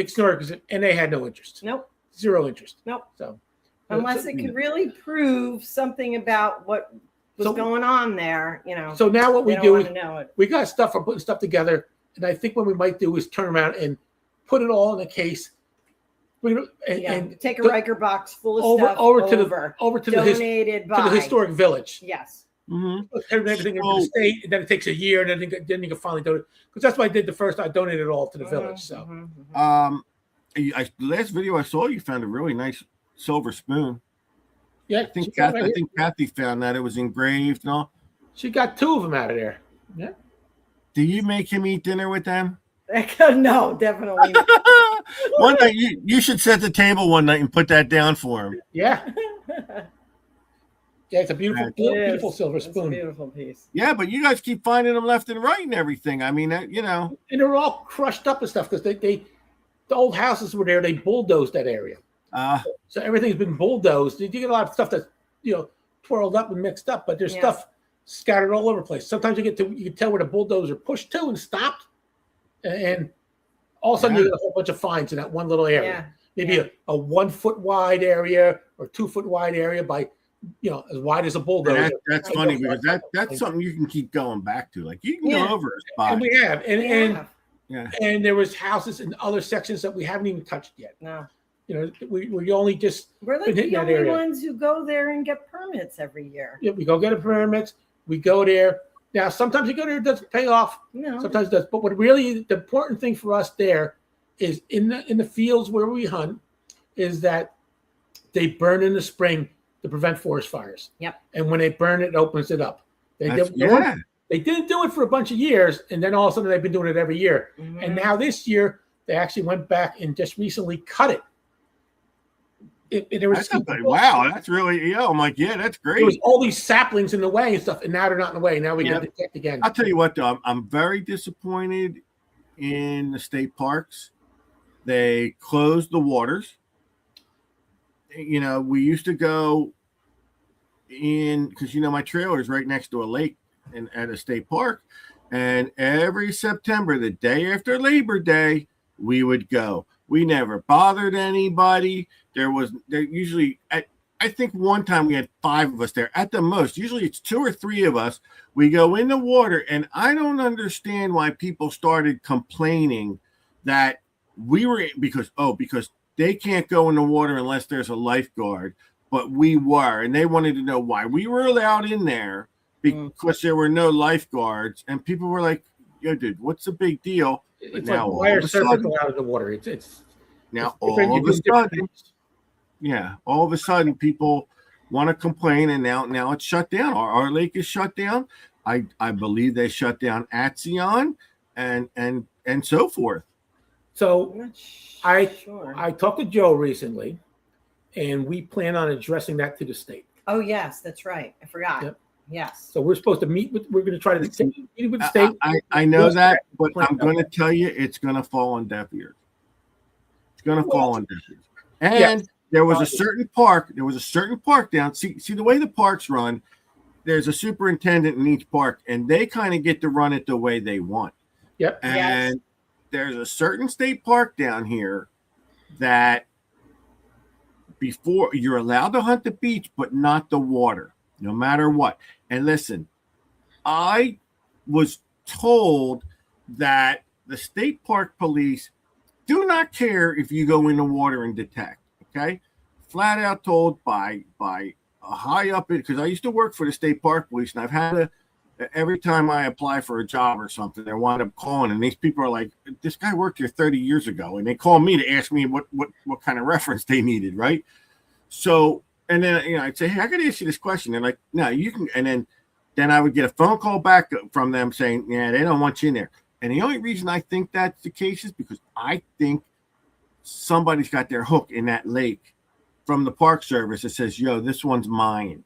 And they had no interest. Nope. Zero interest. Nope. So unless it could really prove something about what was going on there, So now what we do is we got stuff for putting stuff together, and I think what we might do is turn around and put it all in a case. And take a Riker box full of stuff over to the historic village. Yes. Mm-hmm. Everything in the state, and then it takes a year, and then you can finally donate. Because that's what I did the first. I donated it all to the village. So, the last video I saw, you found a really nice silver spoon. Yeah, I think Kathy found that it was engraved and all. She got two of them out of there. Yeah. Do you make him eat dinner with them? No, definitely not. One night you should set the table one night and put that down for him. Yeah. Yeah, it's a beautiful, It beautiful is. silver It's a spoon. beautiful piece. Yeah, but you guys keep finding them left and right and everything. I mean, you know. And they're all crushed up and stuff because the old houses were there. They bulldozed that area. So everything's been bulldozed. You get a lot of stuff that's, twirled up and mixed up, but there's stuff scattered all over the place. Sometimes you can tell where the bulldozer pushed to and stopped, and all of a sudden you get a whole bunch of finds in that one little area. Maybe a 1 foot wide area or 2 foot wide area by, as wide as a bulldozer. That's funny because that's something you can keep going back to. Like you can go over a spot. And we have, and there was houses in other sections that we haven't even touched yet. No. We only just we're like the only ones who go there and get permits every year. Yeah, we go get a permits. We go there. Now, sometimes you go there, it doesn't pay off. No. Sometimes it does. But what really the important thing for us there is in the fields where we hunt is that they burn in the spring to prevent forest fires. Yep. And when they burn it opens it up. They didn't do it for a bunch of years, and then all of a sudden they've been doing it every year. Mm-hmm. And now this year they actually went back and just recently cut it. Wow, that's really I'm like, that's great. There was all these saplings in the way and stuff, and now they're not in the way. Now we can detect again. I'll tell you what, though, I'm very disappointed in the state parks. They closed the waters. We used to go in because my trailer is right next to a lake at a state park, and every September, the day after Labor Day, we would go. We never bothered anybody. There usually, I think one time we had 5 of us there at the most. Usually it's 2 or 3 of us. We go in the water, and I don't understand why people started complaining that we were because they can't go in the water unless there's a lifeguard, but we were, and they wanted to know why we were allowed in there because there were no lifeguards, and people were like, "Yo, dude, what's the big deal?" It's now like why are surfers allowed in the water? It's now all of a sudden. Yeah, all of a sudden people want to complain, and now it's shut down. Our lake is shut down. I believe they shut down Atzion and so forth. So I talked to Joe recently, and we plan on addressing that to the state. Oh yes, that's right. I forgot. Yep. Yes. So we're supposed to meet with. We're going to try to meet with the state. I know that, but I'm going to tell you, it's going to fall on deaf ears. It's going to fall on deaf ears. And there was a certain park. There was a certain park down. See the way the parks run. There's a superintendent in each park, and they kind of get to run it the way they want. Yep. And there's a certain state park down here that before you're allowed to hunt the beach, but not the water, no matter what. And listen, I was told that the state park police do not care if you go in the water and detect. Okay, flat out told by a high up, because I used to work for the state park police, and I've had every time I apply for a job or something, they wind up calling, and these people are like, "This guy worked here 30 years ago," and they call me to ask me what kind of reference they needed, right? So, and then I'd say, "Hey, I got to ask you this question." They're like, "No, you can," and then I would get a phone call back from them saying, "Yeah, they don't want you in there." And the only reason I think that's the case is because I think somebody's got their hook in that lake from the Park Service that says, "Yo, this one's mine,"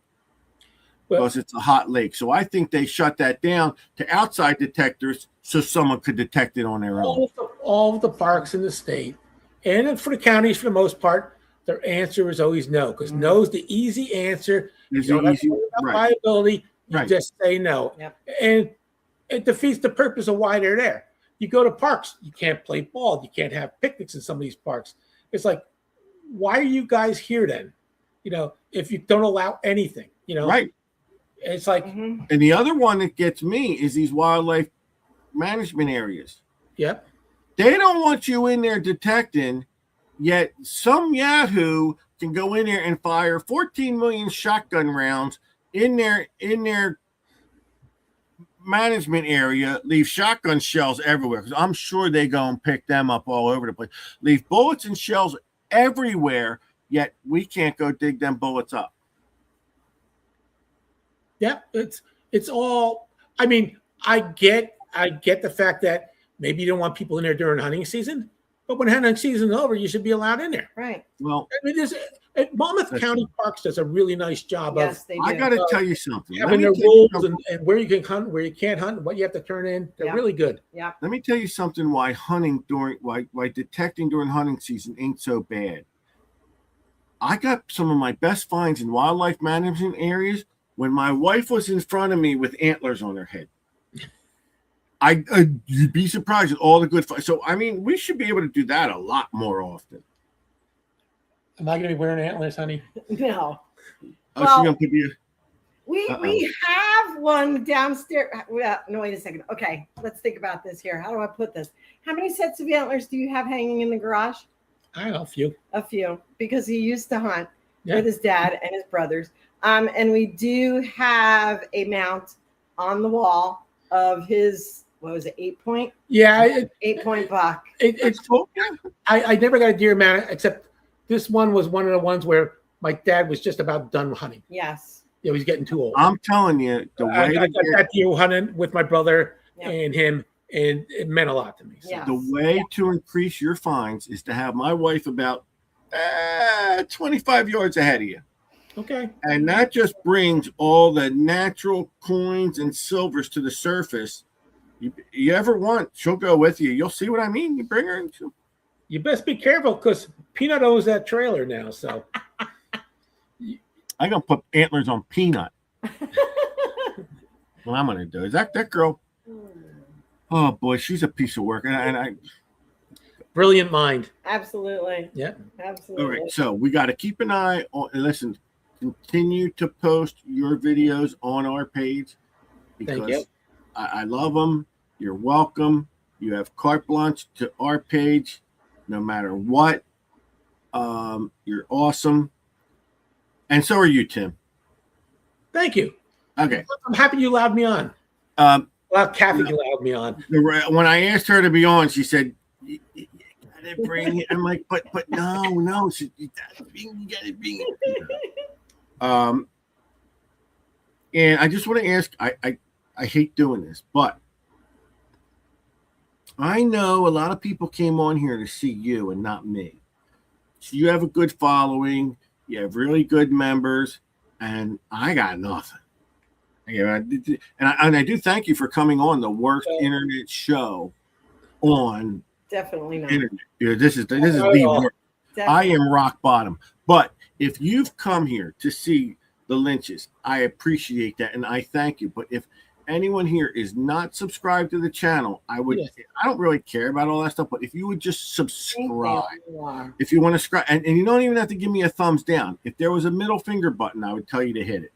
because it's a hot lake. So I think they shut that down to outside detectors so someone could detect it on their own. All of the parks in the state, and for the counties for the most part, their answer is always no, because no is the easy answer. You don't have to worry about liability. You just say no. Yep. And it defeats the purpose of why they're there. You go to parks, you can't play ball, you can't have picnics in some of these parks. It's like, why are you guys here then? If you don't allow anything, Right. It's like, and the other one that gets me is these wildlife management areas. Yep. They don't want you in there detecting, yet some Yahoo can go in there and fire 14 million shotgun rounds in their management area, leave shotgun shells everywhere, because I'm sure they go and pick them up all over the place. Leave bullets and shells everywhere, yet we can't go dig them bullets up. Yeah, it's all. I mean, I get the fact that maybe you don't want people in there during hunting season, but when hunting season is over, you should be allowed in there. Right. Well, I mean, Monmouth County Parks does a really nice job Yes, they do. I got to tell you something. having their rules and where you can hunt, where you can't hunt, what you have to turn in. They're really good. Yeah. Let me tell you something why detecting during hunting season ain't so bad. I got some of my best finds in wildlife management areas when my wife was in front of me with antlers on her head. You'd be surprised at all the good finds. So, I mean, we should be able to do that a lot more often. Am I going to be wearing antlers, honey? No. Oh, Well, she gonna put you. We have one downstairs. Well, no, wait a second. Okay, let's think about this here. How do I put this? How many sets of antlers do you have hanging in the garage? I don't know, a few. A few, because he used to hunt Yeah. with his dad and his brothers. And we do have a mount on the wall of his, what was it, 8-point? Yeah, 8-point buck. it's cool. I never got a deer mount, except this one was one of the ones where my dad was just about done hunting. Yes. Yeah, he was getting too old. I'm telling you, the I way got that deer hunting with my brother Yeah. and him, and it meant a lot to me. So. Yeah. the way to increase your finds is to have my wife about 25 yards ahead of you. Okay. And that just brings all the natural coins and silvers to the surface. You ever want, she'll go with you. You'll see what I mean. You bring her and You best be careful because Peanut owns that trailer now. So I'm going to put antlers on Peanut. What I'm going to do is that girl. Oh boy, she's a piece of work. And I brilliant mind. Absolutely. Yeah. Absolutely. all right. So we got to keep an eye on, listen, continue to post your videos on our page because Thank you. I love them. You're welcome. You have carte blanche to our page, no matter what. You're awesome. And so are you, Tim. Thank you. Okay. I'm happy you allowed me on. Well, Kathy allowed me on. When I asked her to be on, she said, you gotta bring it. I'm like, but no. You gotta bring it. And I just want to ask, I hate doing this, but I know a lot of people came on here to see you and not me. So you have a good following, you have really good members, and I got nothing. And I do thank you for coming on the worst internet show on Definitely not. internet. This is the worst. I am rock bottom. But if you've come here to see the Lynches, I appreciate that and I thank you. But if anyone here is not subscribed to the channel, I don't really care about all that stuff, but if you would just subscribe, if you want to subscribe, and you don't even have to give me a thumbs down. If there was a middle finger button, I would tell you to hit it.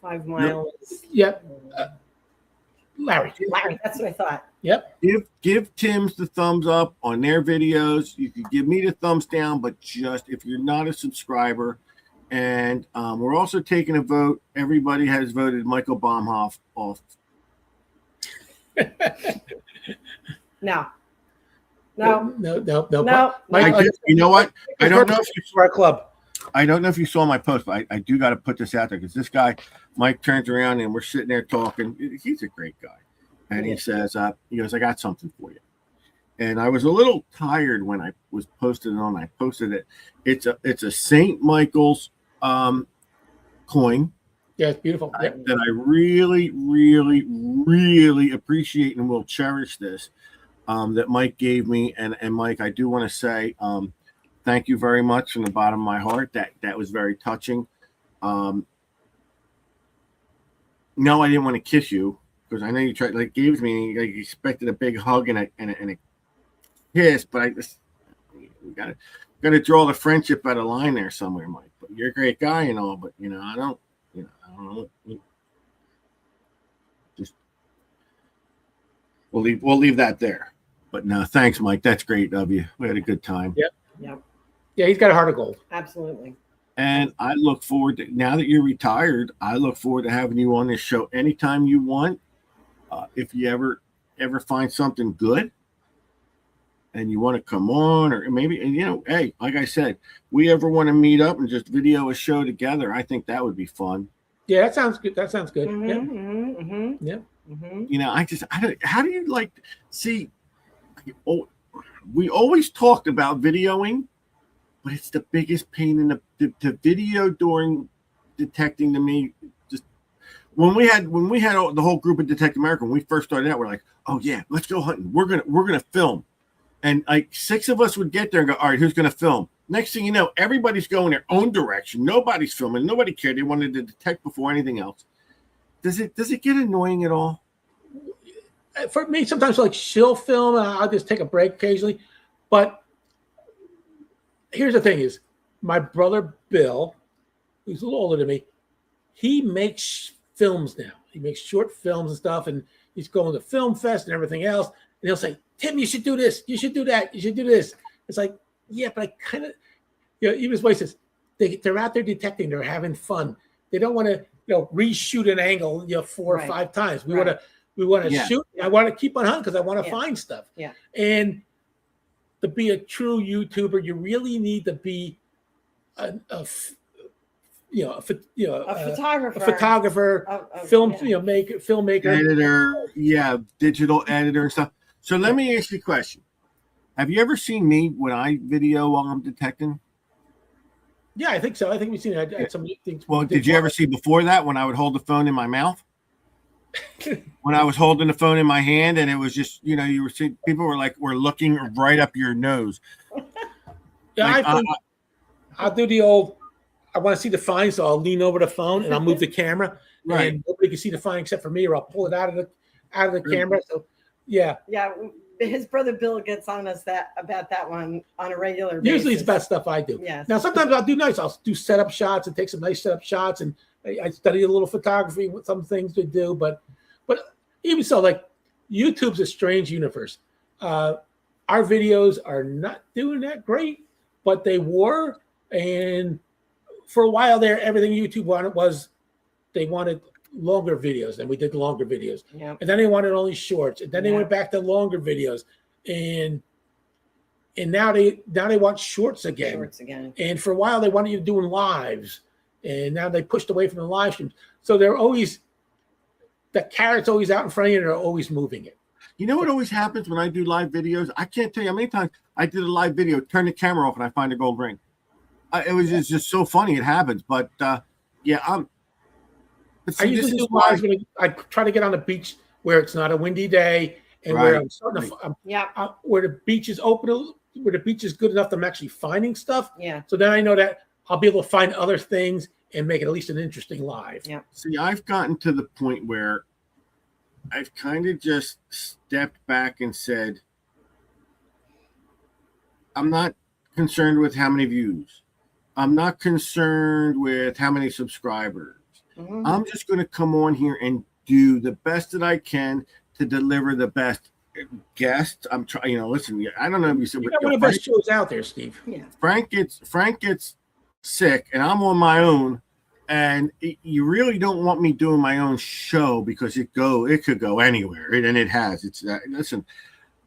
5 miles. Yep. Larry, that's what I thought. Yep. Give Tim's the thumbs up on their videos. You can give me the thumbs down, but just if you're not a subscriber. And we're also taking a vote. Everybody has voted Michael Baumhoff off. No. Mike, you know what? I don't know if you saw our club. I don't know if you saw my post, but I do got to put this out there because this guy, Mike, turns around and we're sitting there talking. He's a great guy. And he says, he goes, I got something for you. And I was a little tired when I was posted on. I posted it. It's a St. Michael's coin. Yeah, it's beautiful. Yep. That I really, really, really appreciate and will cherish this that Mike gave me. And Mike, I do want to say thank you very much from the bottom of my heart. That was very touching. No, I didn't want to kiss you because I know you tried, like, gave me, like, you expected a big hug and a kiss, but I just got to draw the friendship at a line there somewhere, Mike. But you're a great guy and all, but I don't know. Just we'll leave that there. But no, thanks, Mike. That's great of you. We had a good time. Yep. Yeah, he's got a heart of gold. Absolutely. And I look forward to, now that you're retired, I look forward to having you on this show anytime you want. If you ever find something good and you want to come on, or maybe, and hey, like I said, we ever want to meet up and just video a show together, I think that would be fun. Yeah, that sounds good. Mm-hmm, Yep. You know, I don't. How do you like see? Oh, we always talked about videoing, but it's the biggest pain in the video during detecting to me. Just when we had the whole group of Detect America, when we first started out, we're like, oh yeah, let's go hunting. We're gonna film, and like 6 of us would get there and go, all right, who's gonna film? Next thing you know, everybody's going their own direction. Nobody's filming. Nobody cared. They wanted to detect before anything else. Does it get annoying at all? For me, sometimes like she'll film and I'll just take a break occasionally. But here's the thing is my brother Bill, who's a little older than me, he makes films now. He makes short films and stuff, and he's going to Film Fest and everything else. And he'll say, Tim, you should do this. You should do that. You should do this. It's like, yeah, but I kind of, even his wife says, they're out there detecting. They're having fun. They don't want to, reshoot an angle, 4 or 5 times. We want to shoot. I want to keep on hunting because I want to find stuff. Yeah. And to be a true YouTuber, you really need to be a photographer, filmmaker, editor, digital editor and stuff. So let me ask you a question. Have you ever seen me when I video while I'm detecting? Yeah, I think so. I think we've seen it. I had some things. Well, did you ever see before that when I would hold the phone in my mouth? When I was holding the phone in my hand and it was just, you were seeing people were looking right up your nose. Yeah, I think I'll do the old, I want to see the find, so I'll lean over the phone and I'll move the camera. Right. And nobody can see the find except for me, or I'll pull it out of the camera. So yeah. Yeah. His brother Bill gets on us about that one on a regular basis. Usually it's about stuff I do. Yes. Now sometimes I'll do nice. I'll do setup shots and take some nice setup shots, and I study a little photography with some things to do. But even so, like YouTube's a strange universe. Our videos are not doing that great, but they were. And for a while there, everything YouTube wanted was they wanted longer videos, and we did longer videos. Yep. And then they wanted only shorts, and then they went back to longer videos, and now they want shorts again. And for a while they wanted you doing lives, and now they pushed away from the live streams. So they're always, the carrot's always out in front of you, and they're always moving it. You know what always happens when I do live videos? I can't tell you how many times I did a live video, turn the camera off, and I find a gold ring. It's just so funny it happens. But yeah, I usually do lives when I try to get on the beach where it's not a windy day and where I'm starting to, where the beach is open, where the beach is good enough that I'm actually finding stuff. Yeah. So then I know that I'll be able to find other things and make it at least an interesting live. Yeah. See, I've gotten to the point where I've kind of just stepped back and said, I'm not concerned with how many views. I'm not concerned with how many subscribers. Mm-hmm. I'm just going to come on here and do the best that I can to deliver the best guests. I'm trying, listen, I don't know if you said, one of the best shows out there, Steve. Yeah. Frank gets sick and I'm on my own, and you really don't want me doing my own show because it could go anywhere, and it has. It's listen,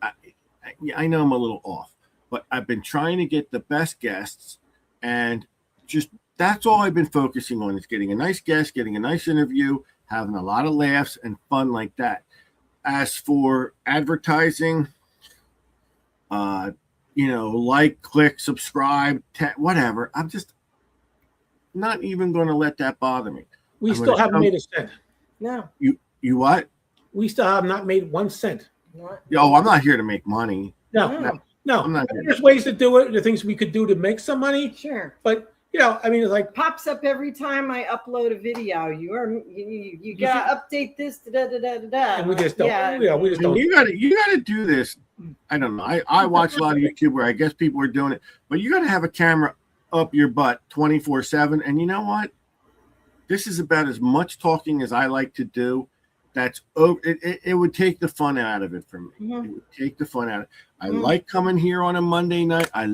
I know I'm a little off, but I've been trying to get the best guests, and just that's all I've been focusing on, is getting a nice guest, getting a nice interview, having a lot of laughs and fun like that. As for advertising, like, click, subscribe, whatever, I'm just not even going to let that bother me. We still haven't made a cent. No. You what? We still have not made 1 cent. Yo, I'm not here to make money. No. I'm not. There's ways to do it. The things we could do to make some money. Sure. But it's like pops up every time I upload a video. You gotta update this. And we just don't. We just don't. You gotta do this. I don't know. I watch a lot of YouTube where I guess people are doing it, but you gotta have a camera up your butt 24/7. And you know what? This is about as much talking as I like to do. It would take the fun out of it for me. Mm-hmm. It would take the fun out of it. I like coming here on a Monday night. I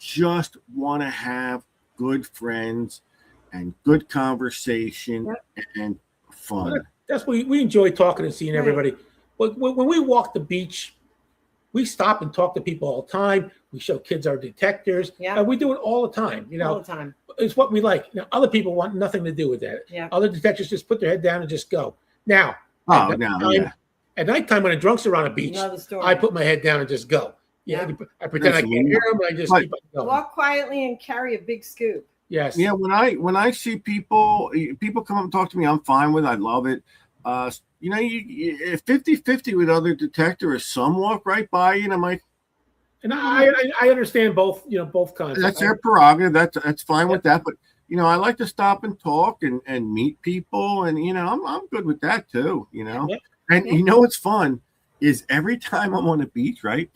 just want to have good friends and good conversation and fun. That's what we enjoy, talking and seeing everybody. When we walk the beach, we stop and talk to people all the time. We show kids our detectors. Yeah. We do it all the time. All the time. It's what we like. Other people want nothing to do with that. Yeah. Other detectives just put their head down and just go. Now, Oh, no, yeah. at nighttime when the drunks are on a beach, Another story. I put my head down and just go. Yeah, Yeah. I pretend I can't hear them. I just keep on going. Walk quietly and carry a big scoop. Yes. Yeah, when I see people come up and talk to me, I'm fine with it. I love it. You know, you 50-50 with other detectives. Some walk right by you, and I'm like, and I understand both, you know, both kinds. that's their prerogative. That's fine with that. But you know, I like to stop and talk and meet people, and you know, I'm good with that too. You know, and you know what's fun is every time I'm on the beach, right,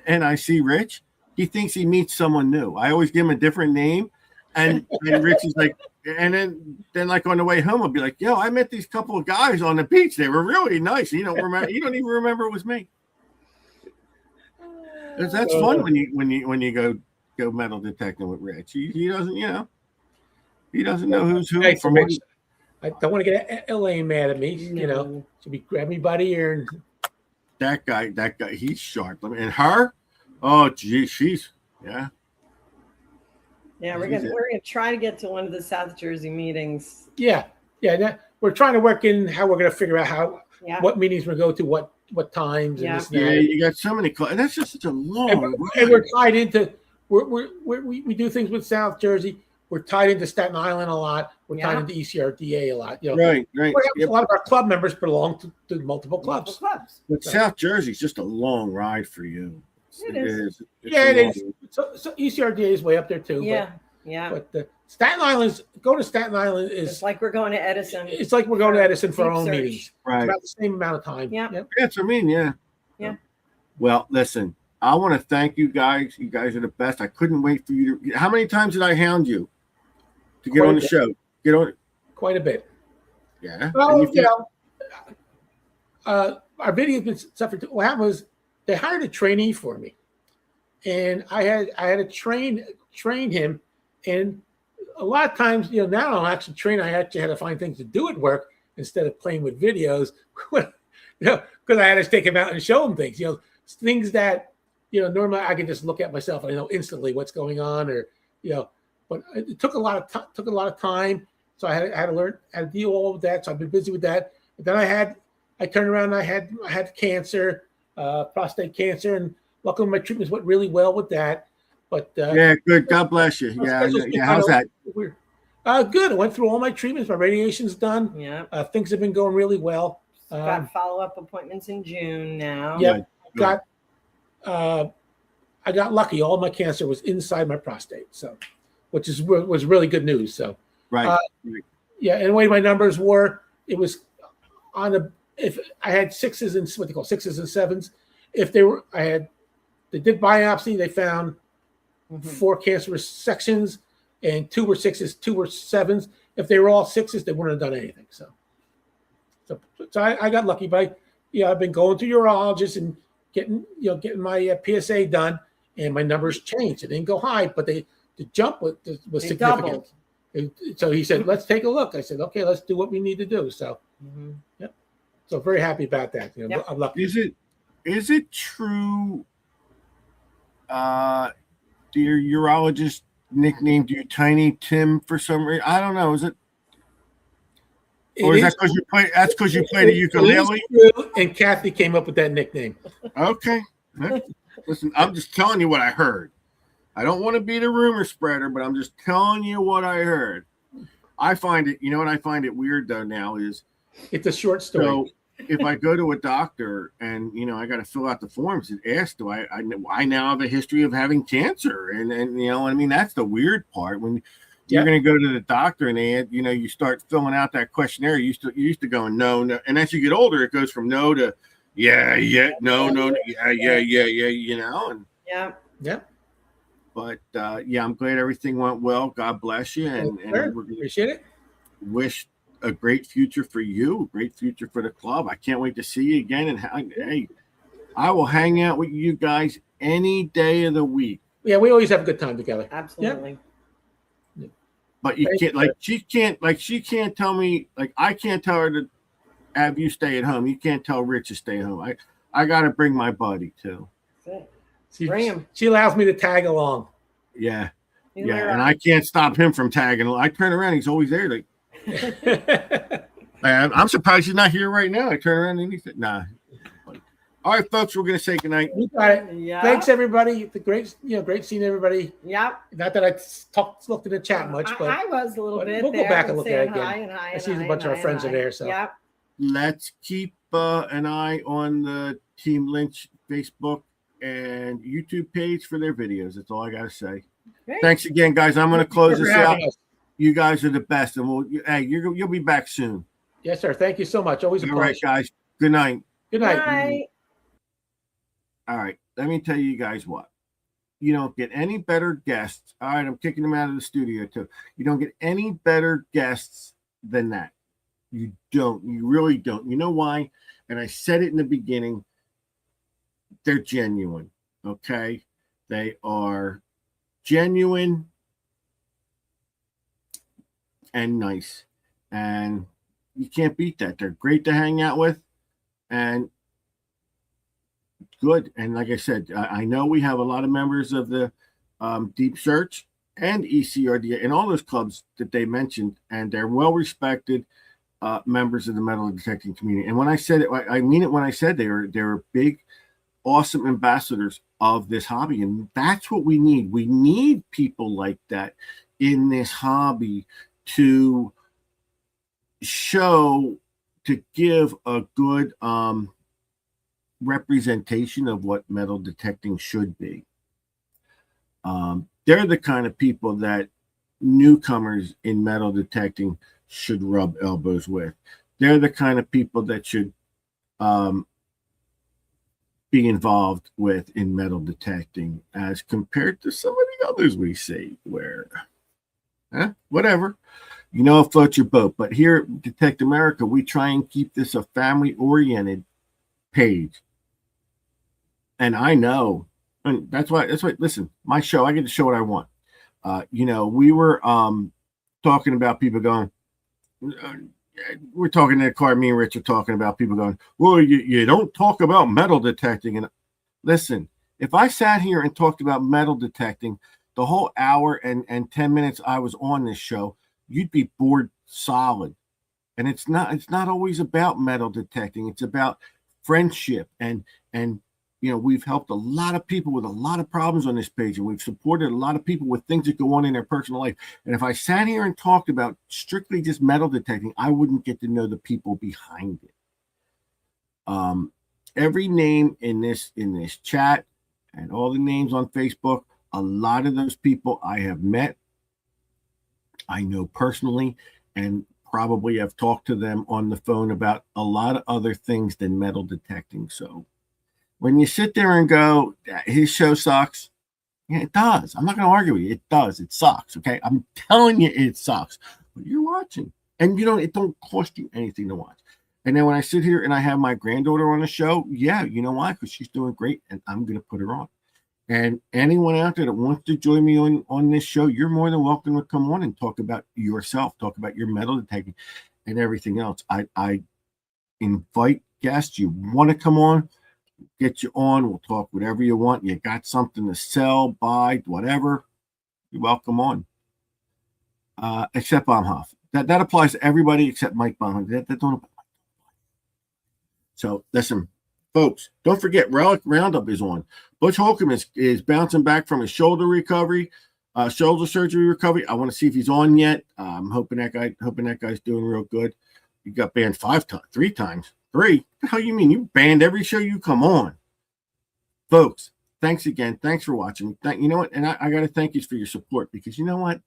and I see Rich, he thinks he meets someone new. I always give him a different name, and Rich is like, and then like on the way home, I'll be like, yo, I met these couple of guys on the beach. They were really nice. You don't remember? You don't even remember it was me. That's fun when you go metal detecting with Rich. He doesn't, you know, he doesn't know who's who. Hey, from Rich, I don't want to get Elaine mad at me. No. You know, she'll be grabbing me by the ear. And that guy, he's sharp. And her, oh gee, she's yeah. We're gonna try to get to one of the South Jersey meetings. Yeah. We're trying to work in how we're gonna figure out what meetings we're going to go to, what times. Yeah. And this yeah, you got so many. And that's just such a long. And we're tied into. We do things with South Jersey. We're tied into Staten Island a lot. We're tied into ECRDA a lot. You know, right. A lot of our club members belong to multiple clubs. But South Jersey's just a long ride for you. It is. It is. So ECRDA is way up there too. But Staten Island, go to Staten Island is. It's like we're going to Edison. It's like we're going to Edison for our own search. meetings. Right. It's about the same amount of time. Yeah. That's what I mean. Yeah. Well, listen, I want to thank you guys. You guys are the best. I couldn't wait for you to. How many times did I hound you to get on the show? Get on it. Quite a bit. Yeah. Well, you know, our video has been suffering. What happened was they hired a trainee for me, and I had to train him. And a lot of times, you know, now I don't actually train. I actually had to find things to do at work instead of playing with videos. You know, because I had to take him out and show him things. You know, things that, you know, normally I can just look at myself and I know instantly what's going on, or you know. But it took a lot of time. So I had to learn how to deal all with that. So I've been busy with that. But then I turned around and I had cancer, prostate cancer, and luckily my treatments went really well with that. But yeah, good. God bless you. Yeah. How's that? Weird. Good. I went through all my treatments. My radiation's done. Yeah. Things have been going really well. Got follow-up appointments in June now. Yeah. I got lucky. All my cancer was inside my prostate, so which was really good news. So right. Yeah, and the way my numbers were, it was if I had sixes and what they call sixes and sevens. If they did biopsy, they found 4 cancerous sections, and 2 were sixes, 2 were sevens. If they were all sixes, they wouldn't have done anything. So I got lucky. But I've been going to urologists and getting my PSA done, and my numbers changed. It didn't go high, but the jump was significant. Doubled. So he said, "Let's take a look." I said, "Okay, let's do what we need to do." So, So very happy about that. I'm lucky. Is it true? Your urologist nicknamed you Tiny Tim for some reason? I don't know. Is it? Or is that because you play? That's because you play the ukulele. And Kathy came up with that nickname. Okay. Listen, I'm just telling you what I heard. I don't want to be the rumor spreader, but I'm just telling you what I heard. I find it. You know what I find it weird though now is it's a short story. So if I go to a doctor and I got to fill out the forms and ask, do I now have a history of having cancer? And you know, I mean, that's the weird part when you're going to go to the doctor and they, you start filling out that questionnaire. You used to go no, and as you get older, it goes from no to no, yeah, and yeah. But I'm glad everything went well. God bless you, and we appreciate it. Wish a great future for you, a great future for the club. I can't wait to see you again. And hey, I will hang out with you guys any day of the week. Yeah, we always have a good time together. Absolutely. Yeah. But you can't, she can't tell me, I can't tell her to have you stay at home. You can't tell Rich to stay at home. I got to bring my buddy too. Bring him. She allows me to tag along. Yeah. And I can't stop him from tagging. I turn around, he's always there. I'm surprised he's not here right now. I turn around and he said, nah. All right, folks, we're going to say goodnight. You got it. Yeah. Thanks, everybody. The great, great seeing everybody. Yep. Not that I looked in the chat much, but I was a little bit. we'll go back and look at it again. I I see a bunch of our friends are there. So yep. Let's keep an eye on the Team Lynch Facebook and YouTube page for their videos. That's all I got to say. Great. Thanks again, guys. I'm going to close this out. us. You guys are the best, and you'll be back soon. Yes, sir. Thank you so much. Always a All pleasure. right, guys. Good night. Good night. Bye. All right. Let me tell you guys what. You don't get any better guests. All right, I'm kicking them out of the studio too. You don't get any better guests than that. You don't. You really don't. You know why? And I said it in the beginning. They're genuine. Okay? They are genuine and nice. And you can't beat that. They're great to hang out with. And good. And like I said, I know we have a lot of members of the Deep Search and ECRD and all those clubs that they mentioned, and they're well respected members of the metal detecting community. And when I said it, I mean it when I said they're big, awesome ambassadors of this hobby. And that's what we need. We need people like that in this hobby to show, to give a good representation of what metal detecting should be. They're the kind of people that newcomers in metal detecting should rub elbows with. They're the kind of people that should be involved with in metal detecting as compared to some of the others we see where, whatever, float your boat. But here at Detect America, we try and keep this a family-oriented page. And I know, and that's why, listen, my show, I get to show what I want. We were talking about people going, we're talking in the car, me and Rich are talking about people going, well, you don't talk about metal detecting. And listen, if I sat here and talked about metal detecting the whole hour and 10 minutes I was on this show, you'd be bored solid. And it's not always about metal detecting. It's about friendship and we've helped a lot of people with a lot of problems on this page, and we've supported a lot of people with things that go on in their personal life. And if I sat here and talked about strictly just metal detecting, I wouldn't get to know the people behind it. Every name in this chat and all the names on Facebook, a lot of those people I have met, I know personally, and probably have talked to them on the phone about a lot of other things than metal detecting. So when you sit there and go, his show sucks, yeah, it does. I'm not going to argue with you. It does. It sucks. Okay. I'm telling you, it sucks. But you're watching. And it don't cost you anything to watch. And then when I sit here and I have my granddaughter on the show, yeah, you know why? Because she's doing great and I'm going to put her on. And anyone out there that wants to join me on this show, you're more than welcome to come on and talk about yourself, talk about your metal detecting and everything else. I invite guests. You want to come on, get you on. We'll talk whatever you want. You got something to sell, buy, whatever, you're welcome on. Except Baumhoff. That applies to everybody except Mike Baumhoff. That don't apply. So listen, folks, don't forget Relic Roundup is on. Butch Holcomb is bouncing back from his shoulder surgery recovery. I want to see if he's on yet. I'm hoping that guy's doing real good. You got banned 3 times. 3? What the hell you mean? You banned every show you come on. Folks, thanks again. Thanks for watching. You know what? And I got to thank you for your support, because you know what?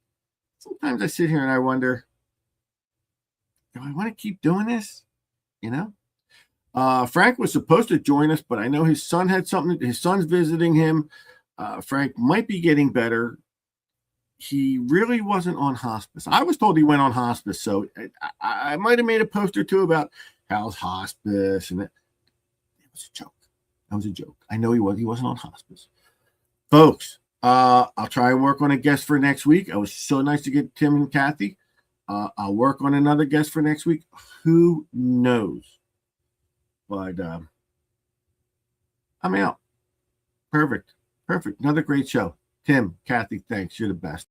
Sometimes I sit here and I wonder, do I want to keep doing this? Frank was supposed to join us, but I know his son had something. His son's visiting him. Frank might be getting better. He really wasn't on hospice. I was told he went on hospice, so I might have made a post or two about how's hospice, and it was a joke. That was a joke. I know he wasn't on hospice. Folks, I'll try and work on a guest for next week. It was so nice to get Tim and Kathy. I'll work on another guest for next week. Who knows? But I'm out. Perfect. Another great show. Tim, Kathy, thanks. You're the best.